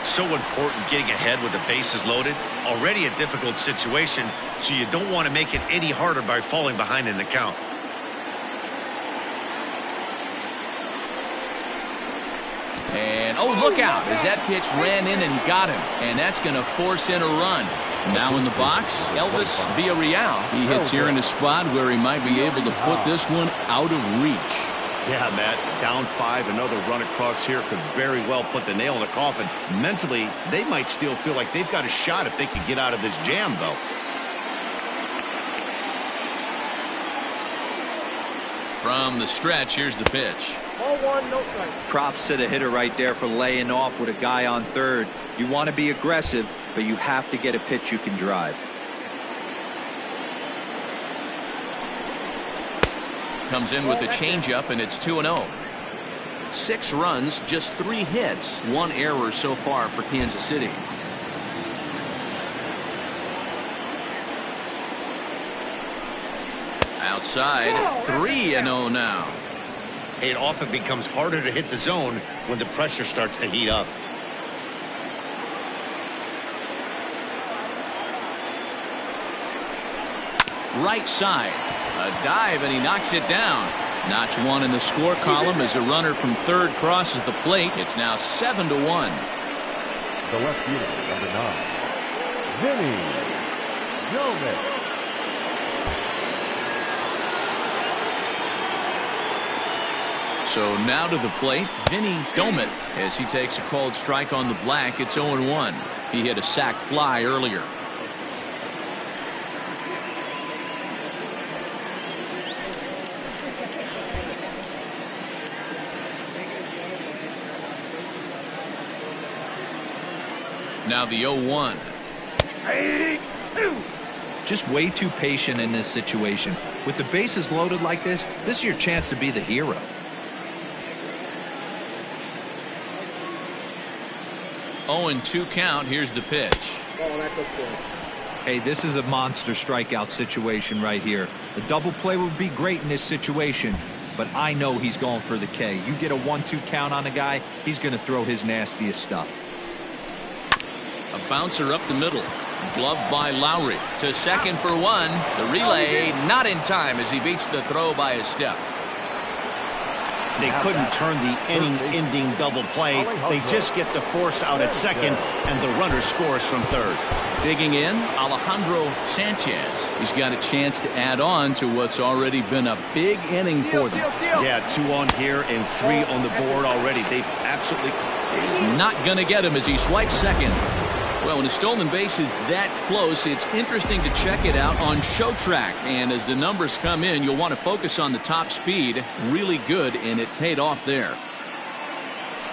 So important getting ahead with the bases loaded. Already a difficult situation, so you don't want to make it any harder by falling behind in the count. And oh, look out as that pitch ran in and got him, and that's going to force in a run. Now in the box, Elvis Villarreal. He hits here in a spot where he might be able to put this one out of reach. Yeah, Matt, down 5, another run across here could very well put the nail in the coffin. Mentally, they might still feel like they've got a shot if they can get out of this jam, though. From the stretch, here's the pitch. Ball 1, no strike. Props to the hitter right there for laying off with a guy on third. You want to be aggressive, but you have to get a pitch you can drive. Comes in with the changeup, and it's 2-0. 6 runs, just 3 hits, 1 error so far for Kansas City. Outside, 3-0 now. It often becomes harder to hit the zone when the pressure starts to heat up. Right side, a dive, and he knocks it down. Notch 1 in the score column as a runner from third crosses the plate. It's now 7-1. The left fielder, number 9, Vinny Jones. So now to the plate, Vinny John, as he takes a cold strike on the black. It's 0-1. He hit a sac fly earlier. Now the 0-1. Just way too patient in this situation. With the bases loaded like this is your chance to be the hero. 0-2 count. Here's the pitch. Hey, this is a monster strikeout situation right here. A double play would be great in this situation, but I know he's going for the K. You get a 1-2 count on a guy, he's going to throw his nastiest stuff. A bouncer up the middle. Gloved by Lowry. To second for 1. The relay not in time as he beats the throw by a step. They couldn't turn the inning-ending double play. They just get the force out at second, and the runner scores from third. Digging in, Alejandro Sanchez. He's got a chance to add on to what's already been a big inning for them. Yeah, 2 on here and 3 on the board already. They've absolutely... He's not going to get him as he swipes second. Well, when a stolen base is that close, it's interesting to check it out on Show Track. And as the numbers come in, you'll want to focus on the top speed. Really good, and it paid off there.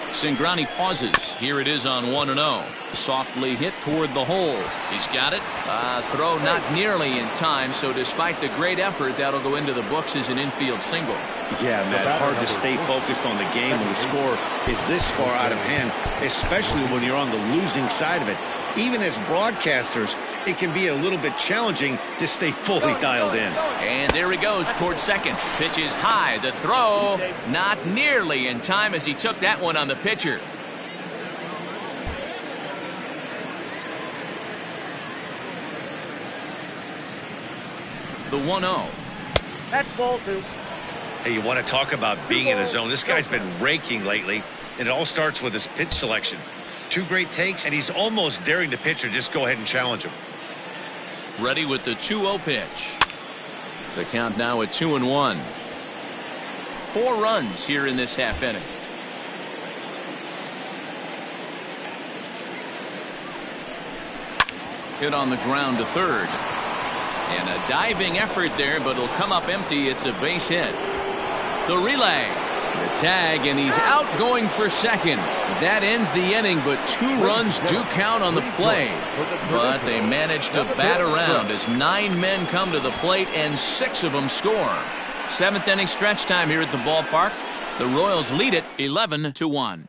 Cingrani pauses. Here it is on 1-0. Softly hit toward the hole. He's got it. Throw not nearly in time, so despite the great effort, that'll go into the books as an infield single. Yeah, Matt, hard to stay focused on the game when the score is this far out of hand, especially when you're on the losing side of it. Even as broadcasters, it can be a little bit challenging to stay fully dialed in. And there he goes towards second. Pitch is high. The throw not nearly in time as he took that one on the pitcher. The 1-0. That's ball 2. Hey, you want to talk about being in a zone? This guy's been raking lately, and it all starts with his pitch selection. 2 great takes, and he's almost daring the pitcher just go ahead and challenge him. Ready with the 2-0 pitch. The count now at 2-1. 4 runs here in this half inning. Hit on the ground to third. And a diving effort there, but it'll come up empty. It's a base hit. The relay. The tag, and he's out going for second. That ends the inning, but 2 runs do count on the play. But they manage to bat around as 9 men come to the plate, and 6 of them score. 7th inning stretch time here at the ballpark. The Royals lead it 11-1.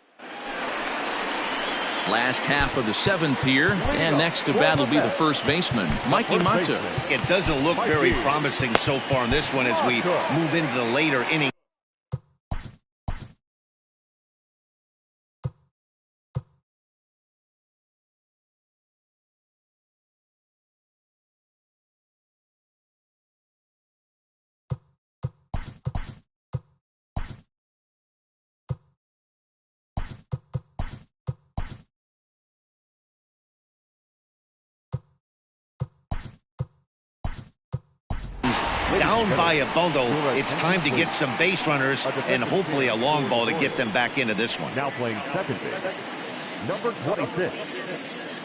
Last half of the 7th here, and next to bat will be the first baseman, Mikey Mata. It doesn't look very promising so far in this one as we move into the later inning. Down by a bundle, it's time to get some base runners and hopefully a long ball to get them back into this one. Now playing second base, number 26,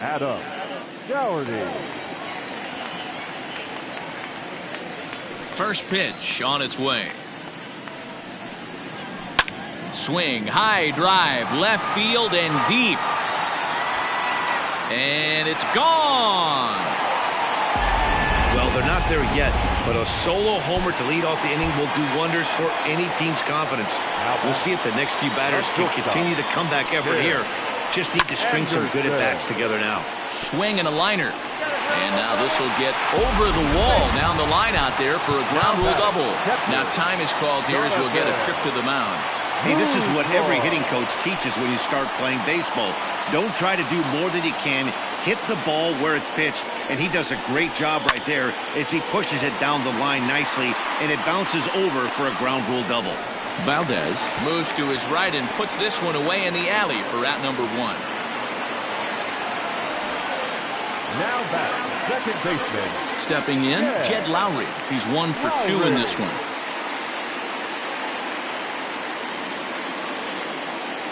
Adam Dougherty. First pitch on its way. Swing, high drive, left field and deep. And it's gone. Well, they're not there yet, but a solo homer to lead off the inning will do wonders for any team's confidence. We'll see if the next few batters can continue the comeback effort here. Just need to string some good at-bats together now. Swing and a liner. And now this will get over the wall down the line out there for a ground rule double. Now time is called here as we'll get a trip to the mound. Hey, this is what every hitting coach teaches when you start playing baseball. Don't try to do more than you can. Hit the ball where it's pitched, and he does a great job right there as he pushes it down the line nicely, and it bounces over for a ground rule double. Valdez moves to his right and puts this one away in the alley for out number 1. Now back, second baseman. Stepping in, Jed Lowry. He's 1 for 2 in this one.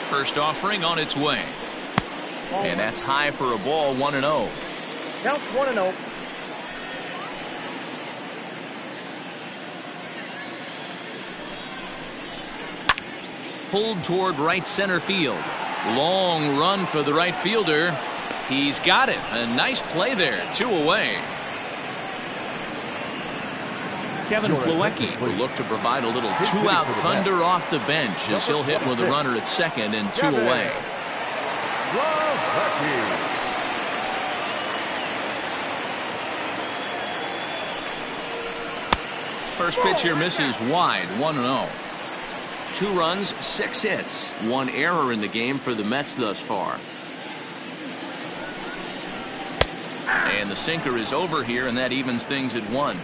First offering on its way. And that's high for a ball, 1-0. Count 1-0. Pulled toward right center field. Long run for the right fielder. He's got it. A nice play there. 2 away. Kevin Plawecki will look to provide a little 2-out thunder off the bench as he'll hit with a runner at second and 2 away. First pitch here misses wide, 1-0. 2 runs, 6 hits, 1 error in the game for the Mets thus far. And the sinker is over here, and that evens things at 1.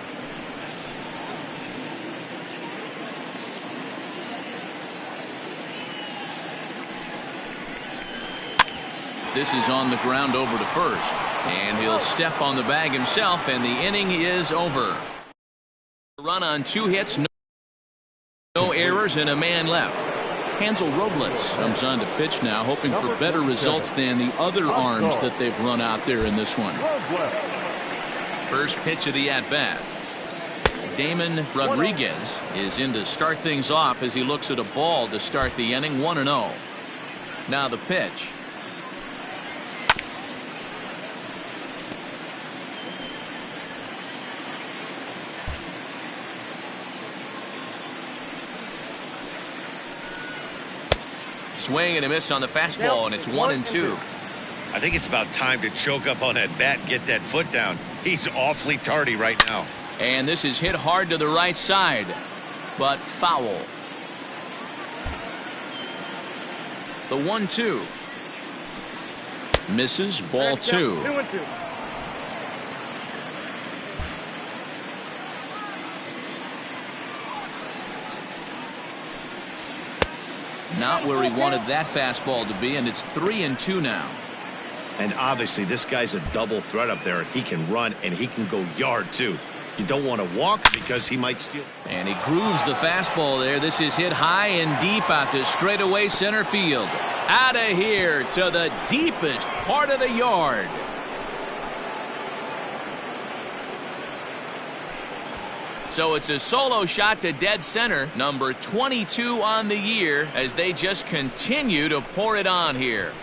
This is on the ground over to first, and he'll step on the bag himself, and the inning is over. Run on 2 hits, no errors, and a man left. Hansel Robles comes on to pitch now, hoping for better results than the other arms that they've run out there in this one. First pitch of the at-bat. Damon Rodriguez is in to start things off as he looks at a ball to start the inning, 1-0. Now the pitch. Swing and a miss on the fastball, and it's 1-2. I think it's about time to choke up on that bat and get that foot down. He's awfully tardy right now. And this is hit hard to the right side, but foul. The 1-2. Misses, ball 2. 2-2. Not where he wanted that fastball to be, and it's 3-2 now. And obviously this guy's a double threat up there. He can run and he can go yard too. You don't want to walk because he might steal. And he grooves the fastball there. This is hit high and deep out to straightaway center field. Out of here to the deepest part of the yard. So it's a solo shot to dead center, number 22 on the year, as they just continue to pour it on here.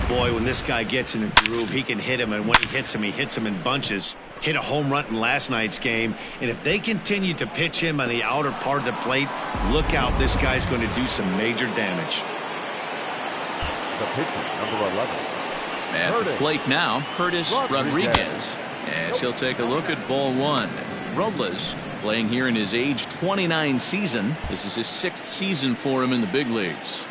Boy, when this guy gets in a groove, he can hit him, and when he hits him in bunches. Hit a home run in last night's game, and if they continue to pitch him on the outer part of the plate, look out, this guy's going to do some major damage. The pitcher, number 11. At the plate now, Curtis Rodriguez, as he'll take a look at ball 1. Robles playing here in his age 29 season. This is his 6th season for him in the big leagues.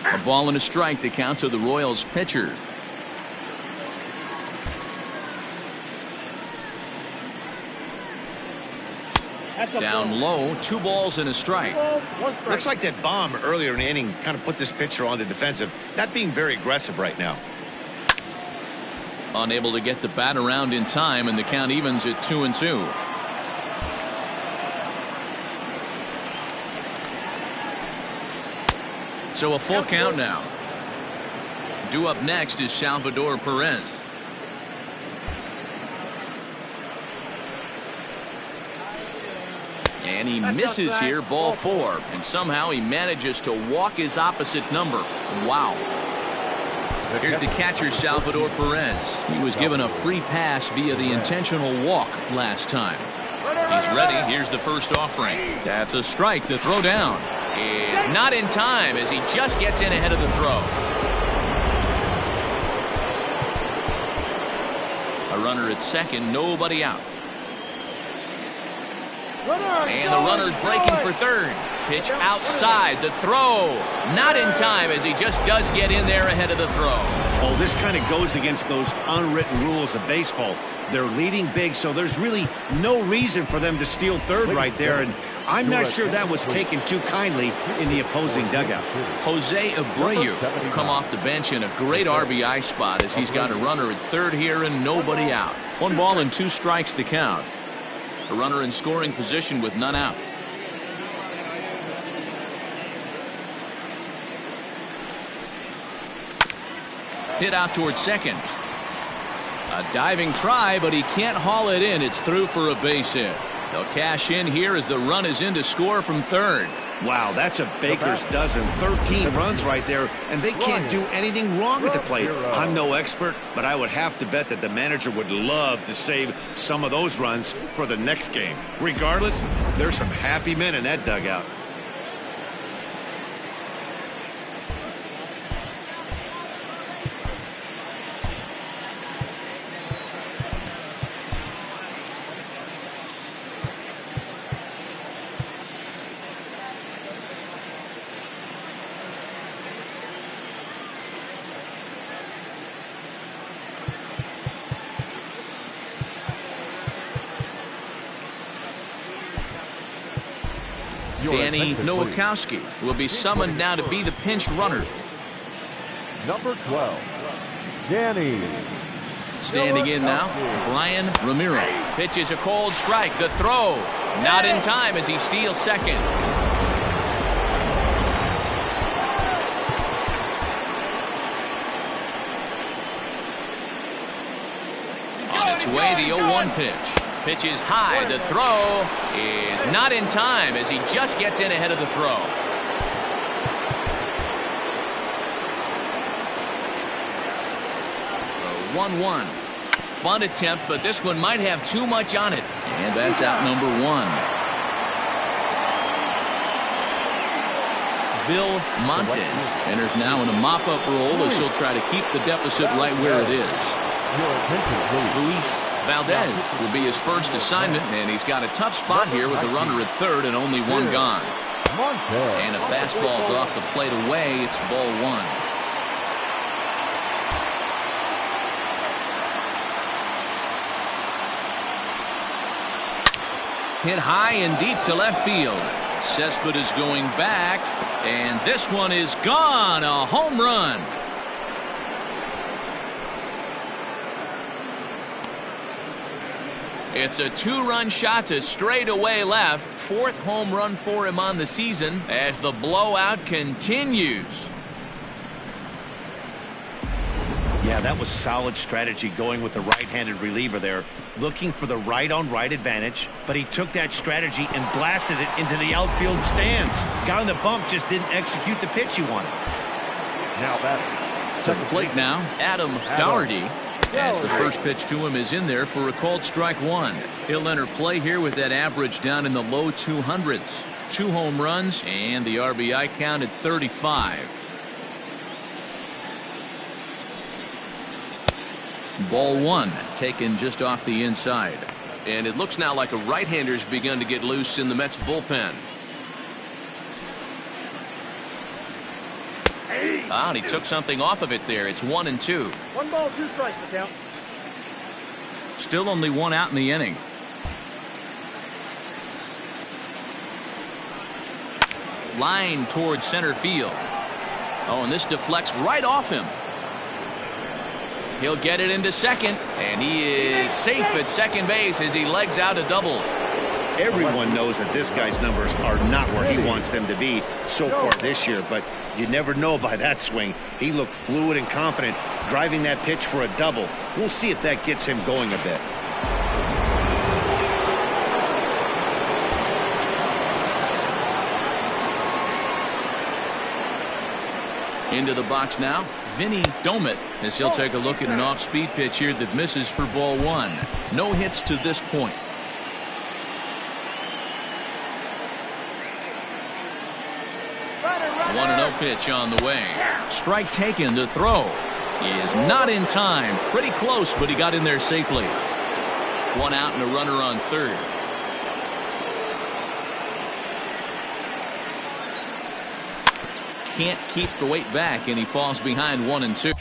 A ball and a strike, the count to the Royals pitcher. Down low, 2 balls and a strike. Looks like that bomb earlier in the inning kind of put this pitcher on the defensive, not being very aggressive right now. Unable to get the bat around in time, and the count evens at 2-2. So a full count now. Due up next is Salvador Perez. And he misses here, ball 4. And somehow he manages to walk his opposite number. Wow. Here's the catcher, Salvador Perez. He was given a free pass via the intentional walk last time. He's ready. Here's the first offering. That's a strike. The throw down is not in time as he just gets in ahead of the throw. A runner at second, nobody out. And the runner's breaking for third. Pitch outside. The throw not in time as he just does get in there ahead of the throw. Oh, this kind of goes against those unwritten rules of baseball. They're leading big, so there's really no reason for them to steal third right there. And I'm not sure that was taken too kindly in the opposing dugout. Jose Abreu come off the bench in a great RBI spot as he's got a runner at third here and nobody out. 1 ball and 2 strikes to count. A runner in scoring position with none out. Hit out towards second. A diving try, but he can't haul it in. It's through for a base hit. They'll cash in here as the run is in to score from third. Wow, that's a baker's dozen. 13 runs right there, and they can't do anything wrong at the plate. I'm no expert, but I would have to bet that the manager would love to save some of those runs for the next game. Regardless, there's some happy men in that dugout. Danny Nowakowski will be summoned now to be the pinch runner. Number 12, Danny. Standing in now, Brian Ramiro. Pitches a cold strike. The throw not in time as he steals second. On its way, the 0-1 pitch. Pitches high. The throw is not in time as he just gets in ahead of the throw. 1-1. Bunt attempt, but this one might have too much on it. And that's out number 1. Bill Montes enters now in a mop-up role as he'll try to keep the deficit right where it is. Luis Valdez will be his first assignment, and he's got a tough spot here with the runner at third and only 1 gone. And a fastball's off the plate away. It's ball 1. Hit high and deep to left field. Cespedes going back, and this one is gone. A home run. It's a 2-run shot to straightaway left. 4th home run for him on the season as the blowout continues. Yeah, that was solid strategy going with the right-handed reliever there, looking for the right-on-right advantage, but he took that strategy and blasted it into the outfield stands. Got on the bump, just didn't execute the pitch he wanted. Now batting. To the plate now, Adam Doherty. As the first pitch to him is in there for a called strike 1. He'll enter play here with that average down in the low 200s. 2 home runs and the RBI count at 35. Ball 1 taken just off the inside. And it looks now like a right-hander's begun to get loose in the Mets bullpen. And he took something off of it there. It's 1-2. 1 ball, 2 strikes to count. Still only 1 out in the inning. Line towards center field. Oh, and this deflects right off him. He'll get it into second, and he is safe at second base as he legs out a double. Everyone knows that this guy's numbers are not where he wants them to be so far this year, but you never know by that swing. He looked fluid and confident, driving that pitch for a double. We'll see if that gets him going a bit. Into the box now, Vinny Domit, as he'll take a look at an off-speed pitch here that misses for ball one. No hits to this point. 1-0 pitch on the way. Strike taken. The throw is not in time. Pretty close, but he got in there safely. One out and a runner on third. Can't keep the weight back, and he falls behind 1 and 2.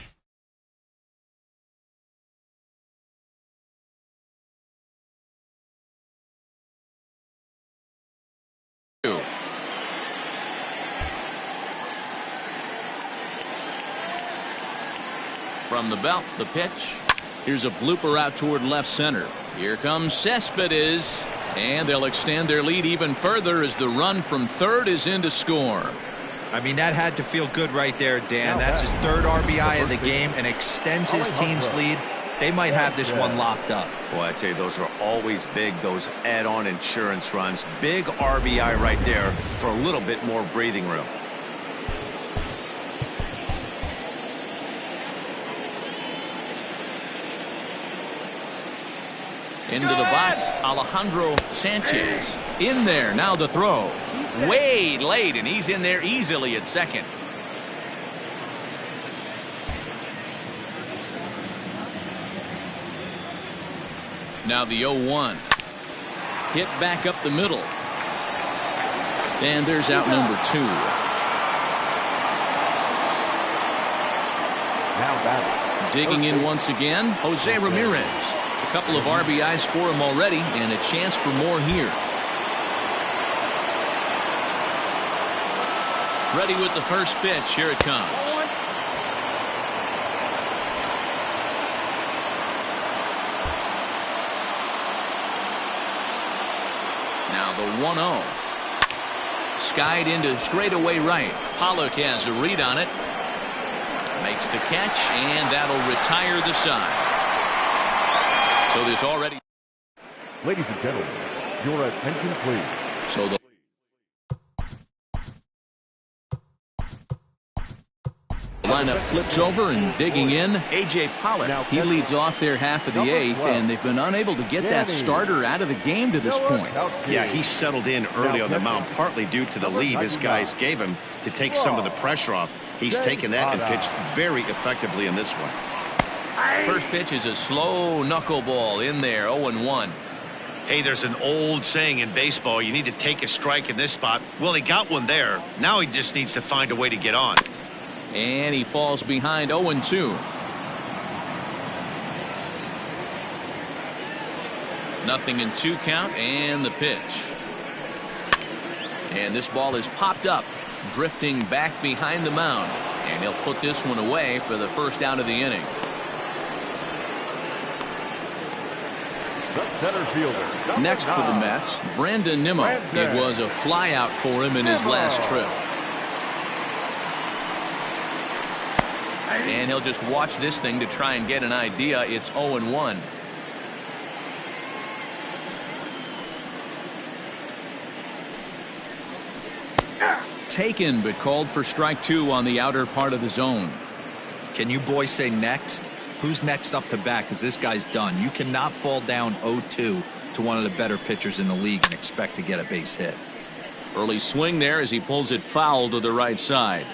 From the belt, the pitch. Here's a blooper out toward left center. Here comes Cespedes, and they'll extend their lead even further as the run from third is in to score. I mean, that had to feel good right there, Dan. That's his third RBI of the game and extends his team's lead. They might have this one locked up. Boy, I tell you, those are always big, those add-on insurance runs. Big RBI right there for a little bit more breathing room. Into the box, Alejandro Sanchez. In there, now the throw. Way late, and he's in there easily at second. Now the 0-1. Hit back up the middle. And there's out number 2. Now batting. Digging in once again, Jose Ramirez. A couple of RBIs for him already, and a chance for more here. Ready with the first pitch. Here it comes. Now the 1-0. Skied into straightaway right. Pollock has a read on it. Makes the catch, and that'll retire the side. So there's already. Ladies and gentlemen, your attention please. So the lineup flips over, and digging in, A.J. Pollock. He leads off their half of the eighth, and they've been unable to get that starter out of the game to this point. Yeah, he settled in early on the mound, partly due to the lead his guys gave him to take some of the pressure off. He's taken that and pitched very effectively in this one. First pitch is a slow knuckleball in there, 0-1. Hey, there's an old saying in baseball, you need to take a strike in this spot. Well, he got one there. Now he just needs to find a way to get on. And he falls behind 0-2. Nothing in 2 count, and the pitch. And this ball is popped up, drifting back behind the mound. And he'll put this one away for the first out of the inning. Center fielder. Next for the Mets, Brandon Nimmo. It was a flyout for him in his last trip. And he'll just watch this thing to try and get an idea. It's 0-1. Taken, but called for strike 2 on the outer part of the zone. Can you boys say next? Who's next up to bat? Because this guy's done. You cannot fall down 0-2 to one of the better pitchers in the league and expect to get a base hit. Early swing there as he pulls it foul to the right side.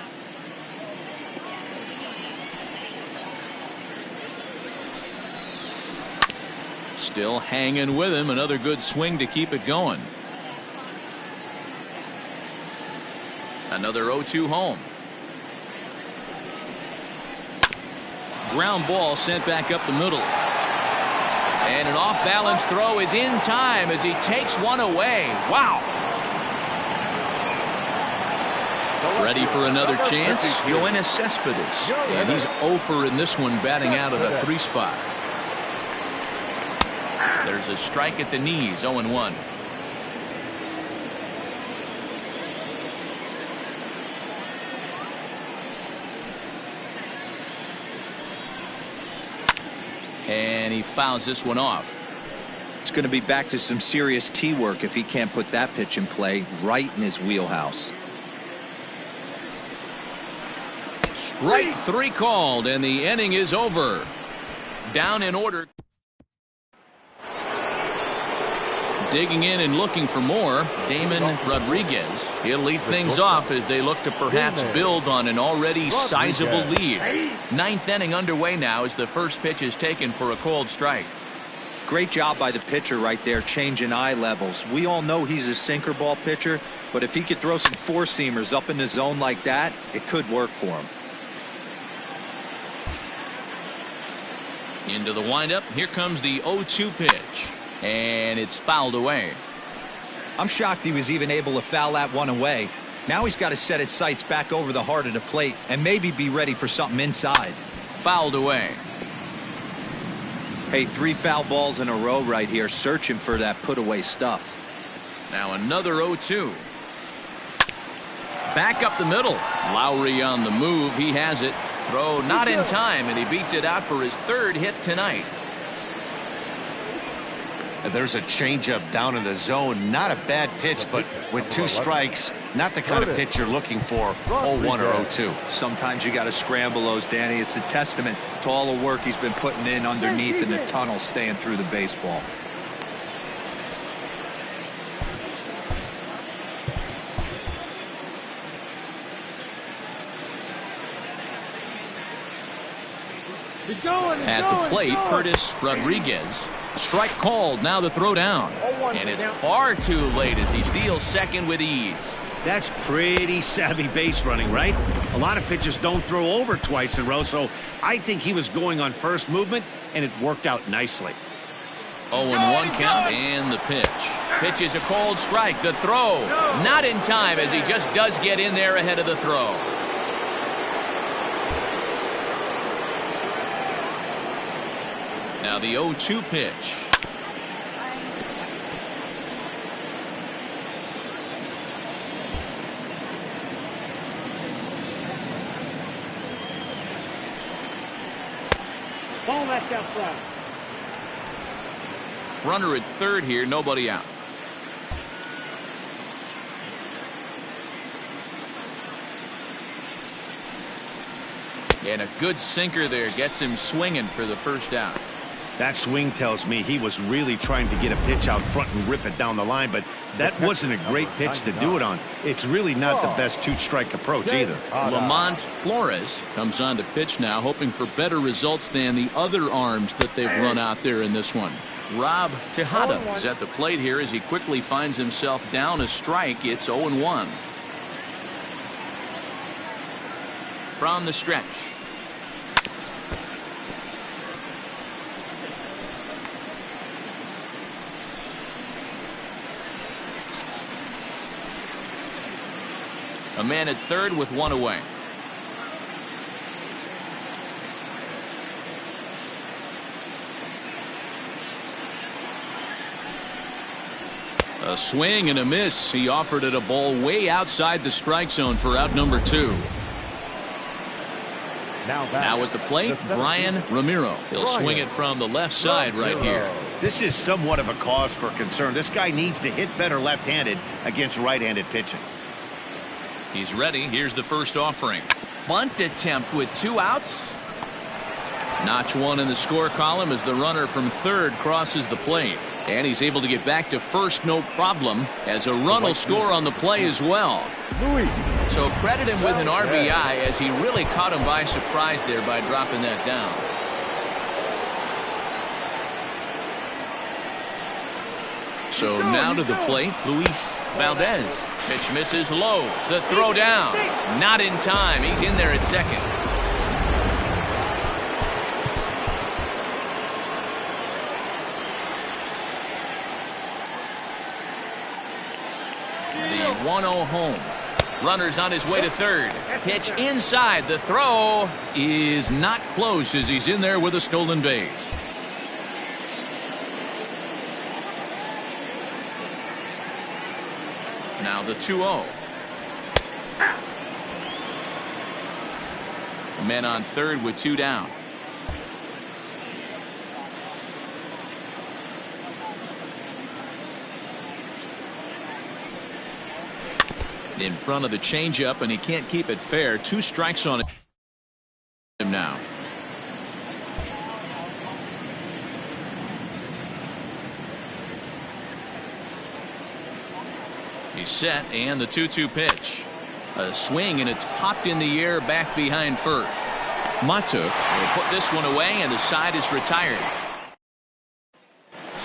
Still hanging with him. Another good swing to keep it going. Another 0-2 home. Ground ball sent back up the middle. And an off-balance throw is in time as he takes one away. Wow. Ready for another chance? Yoenis Cespedes. And he's 0 in this one, batting out of the 3 spot. There's a strike at the knees, 0-1. And he fouls this one off. It's going to be back to some serious tee work if he can't put that pitch in play right in his wheelhouse. Strike 3 called, and the inning is over. Down in order. Digging in and looking for more, Damon Rodriguez. He'll lead things off as they look to perhaps build on an already sizable lead. Ninth inning underway now as the first pitch is taken for a called strike. Great job by the pitcher right there, changing eye levels. We all know he's a sinker ball pitcher, but if he could throw some four-seamers up in the zone like that, it could work for him. Into the windup. Here comes the 0-2 pitch. And it's fouled away. I'm shocked he was even able to foul that one away. Now he's got to set his sights back over the heart of the plate and maybe be ready for something inside. Fouled away. Hey, 3 foul balls in a row right here, searching for that put-away stuff. Now another 0-2. Back up the middle. Lowry on the move. He has it. Throw not in time, and he beats it out for his 3rd hit tonight. There's a changeup down in the zone. Not a bad pitch, but with 2 strikes, not the kind of pitch you're looking for. 0-1 or 0-2. Sometimes you got to scramble those, Danny. It's a testament to all the work he's been putting in underneath in the tunnel, staying through the baseball. At the plate, Curtis Rodriguez. Strike called. Now the throw down. And it's far too late as he steals second with ease. That's pretty savvy base running, right? A lot of pitchers don't throw over twice in a row, so I think he was going on first movement, and it worked out nicely. 0-1 count and the pitch. Pitch is a cold strike. The throw not in time as he just does get in there ahead of the throw. Now the 0-2 pitch. Ball that's outside. Runner at third here, nobody out. And a good sinker there gets him swinging for the first out. That swing tells me he was really trying to get a pitch out front and rip it down the line, but that wasn't a great pitch to do it on. It's really not the best 2-strike approach either. Lamont Flores comes on to pitch now, hoping for better results than the other arms that they've run out there in this one. Rob Tejada is at the plate here as he quickly finds himself down a strike. It's 0-1. From the stretch. A man at third with one away. A swing and a miss. He offered it a ball way outside the strike zone for out number 2. Now at the plate, Brian Ramiro. He'll swing it from the left side right here. This is somewhat of a cause for concern. This guy needs to hit better left-handed against right-handed pitching. He's ready. Here's the first offering. Bunt attempt with 2 outs. Notch 1 in the score column as the runner from third crosses the plate. And he's able to get back to first no problem as a run will score on the play as well. So credit him with an RBI as he really caught him by surprise there by dropping that down. So now to the plate, Luis Valdez. Pitch misses low. The throw down. Not in time. He's in there at second. The 1-0 home. Runner's on his way to third. Pitch inside. The throw is not close as he's in there with a stolen base. Now the 2-0. Men on third with 2 down. In front of the changeup, and he can't keep it fair. 2 strikes on it. He's set, and the 2-2 pitch. A swing, and it's popped in the air back behind first. Matuk will put this one away, and the side is retired.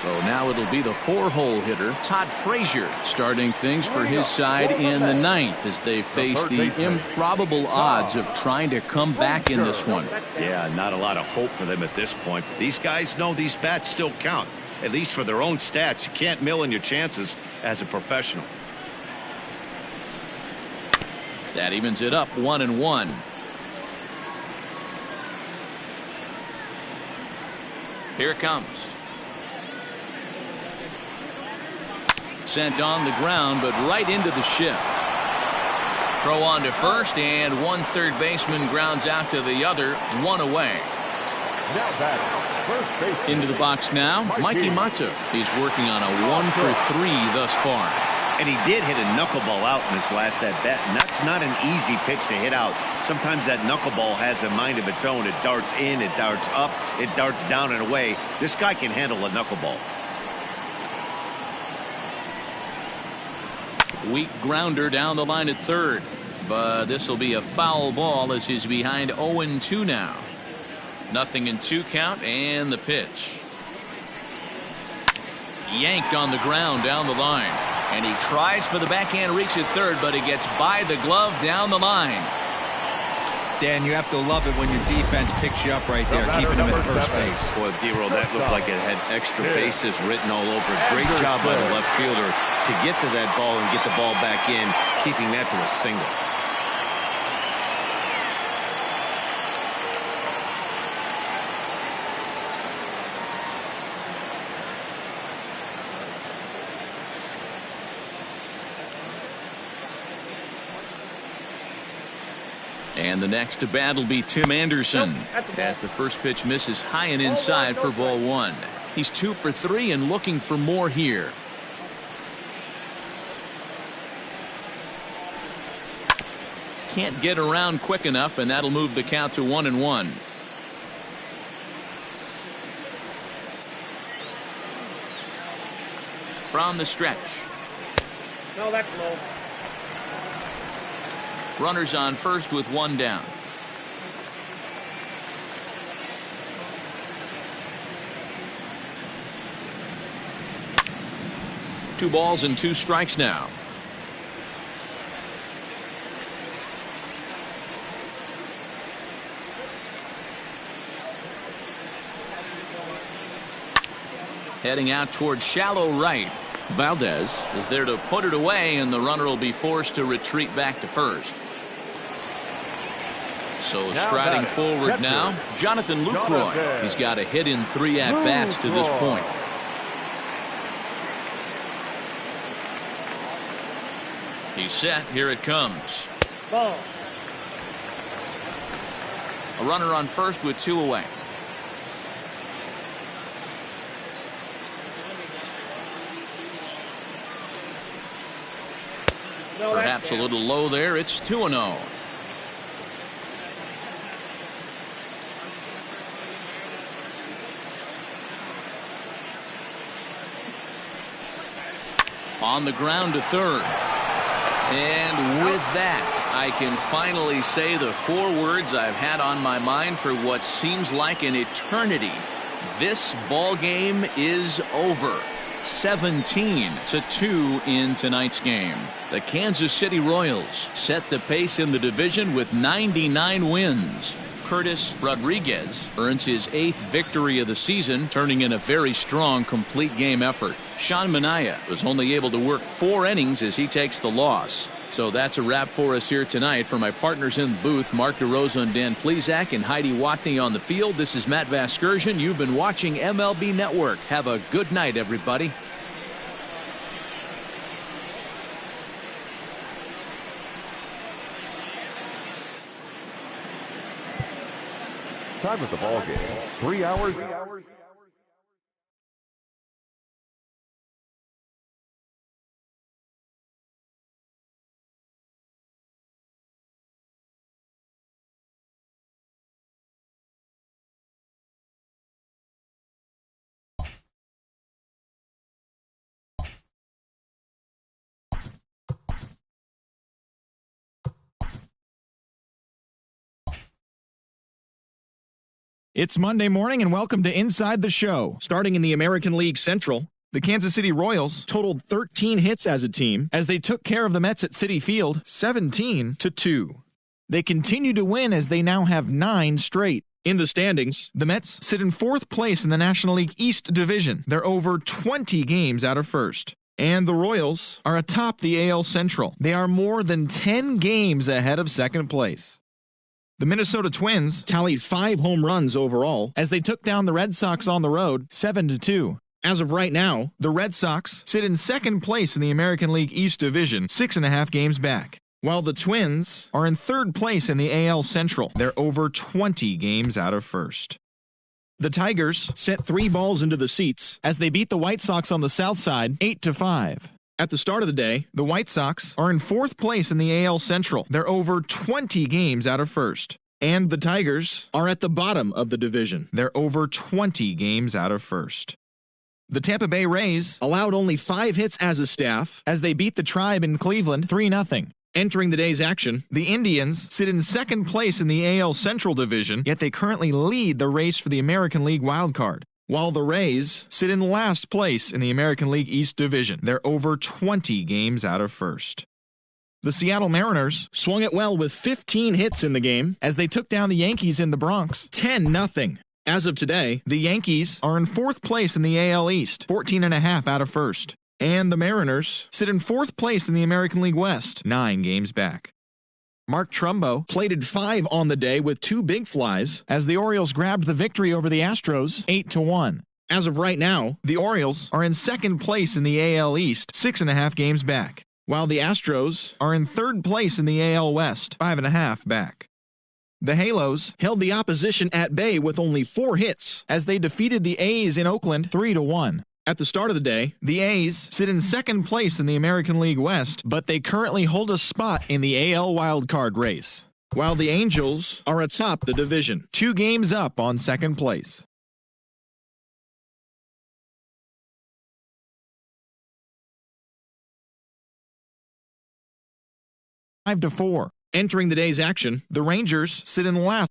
So now it'll be the 4-hole hitter, Todd Frazier, starting things for his side in the 9th as they face the improbable odds of trying to come back in this one. Yeah, not a lot of hope for them at this point. These guys know these bats still count, at least for their own stats. You can't mill in your chances as a professional. That evens it up 1-1. Here it comes. Sent on the ground, but right into the shift. Throw on to first, and one third baseman grounds out to the other, one away. Into the box now, Mikey Matuk. He's working on a 1-for-3 thus far. And he did hit a knuckleball out in his last at bat, and that's not an easy pitch to hit out. Sometimes that knuckleball has a mind of its own. It darts in, it darts up, it darts down and away. This guy can handle a knuckleball. Weak grounder down the line at third, but this will be a foul ball as he's behind 0-2 now. 0-2 count, and the pitch. Yanked on the ground down the line, and he tries for the backhand reach at third, but he gets by the glove down the line. Dan, you have to love it when your defense picks you up right there, keeping him at first base. Boy, D-Roll, that looked like it had extra bases written all over it. Great job by the left fielder to get to that ball and get the ball back in, keeping that to a single. And the next to bat will be Tim Anderson as the first pitch misses high and inside for ball 1. He's 2 for 3 and looking for more here. Can't get around quick enough, and that'll move the count to 1-1. From the stretch. No, that's low. Runners on first with one down. Two balls and 2 strikes now. Heading out towards shallow right. Valdez is there to put it away, and the runner will be forced to retreat back to first. So striding forward now, Jonathan Lucroy. He's got a hit in 3 at-bats to this point. He's set. Here it comes. Ball. A runner on first with 2 away. Perhaps a little low there. It's 2-0. On the ground to third. And with that, I can finally say the 4 words I've had on my mind for what seems like an eternity. This ball game is over. 17-2 in tonight's game. The Kansas City Royals set the pace in the division with 99 wins. Curtis Rodriguez earns his 8th victory of the season, turning in a very strong complete game effort. Sean Manaea was only able to work 4 innings as he takes the loss. So that's a wrap for us here tonight. For my partners in the booth, Mark DeRosa and Dan Plesac, and Heidi Watney on the field, this is Matt Vasgersian. You've been watching MLB Network. Have a good night, everybody. Time of the ball game, 3 hours. It's Monday morning and welcome to Inside the Show. Starting in the American League Central, the Kansas City Royals totaled 13 hits as a team as they took care of the Mets at Citi Field 17-2. They continue to win as they now have 9 straight. In the standings, the Mets sit in 4th place in the National League East Division. They're over 20 games out of first. And the Royals are atop the AL Central. They are more than 10 games ahead of second place. The Minnesota Twins tallied 5 home runs overall as they took down the Red Sox on the road 7-2. As of right now, the Red Sox sit in 2nd place in the American League East Division, 6.5 games back, while the Twins are in 3rd place in the AL Central. They're over 20 games out of first. The Tigers sent 3 balls into the seats as they beat the White Sox on the south side 8-5. At the start of the day, the White Sox are in 4th place in the AL Central. They're over 20 games out of first. And the Tigers are at the bottom of the division. They're over 20 games out of first. The Tampa Bay Rays allowed only 5 hits as a staff as they beat the Tribe in Cleveland 3-0. Entering the day's action, the Indians sit in 2nd place in the AL Central Division, yet they currently lead the race for the American League wildcard. While the Rays sit in last place in the American League East Division. They're over 20 games out of first. The Seattle Mariners swung it well with 15 hits in the game as they took down the Yankees in the Bronx 10-0. As of today, the Yankees are in 4th place in the AL East, 14.5 out of first. And the Mariners sit in 4th place in the American League West, 9 games back. Mark Trumbo plated 5 on the day with 2 big flies as the Orioles grabbed the victory over the Astros 8-1. As of right now, the Orioles are in 2nd place in the AL East, 6.5 games back, while the Astros are in 3rd place in the AL West, 5.5 back. The Halos held the opposition at bay with only 4 hits as they defeated the A's in Oakland 3-1. At the start of the day, the A's sit in 2nd place in the American League West, but they currently hold a spot in the AL wildcard race, while the Angels are atop the division, 2 games up on 2nd place. Five to 4. Entering the day's action, the Rangers sit in last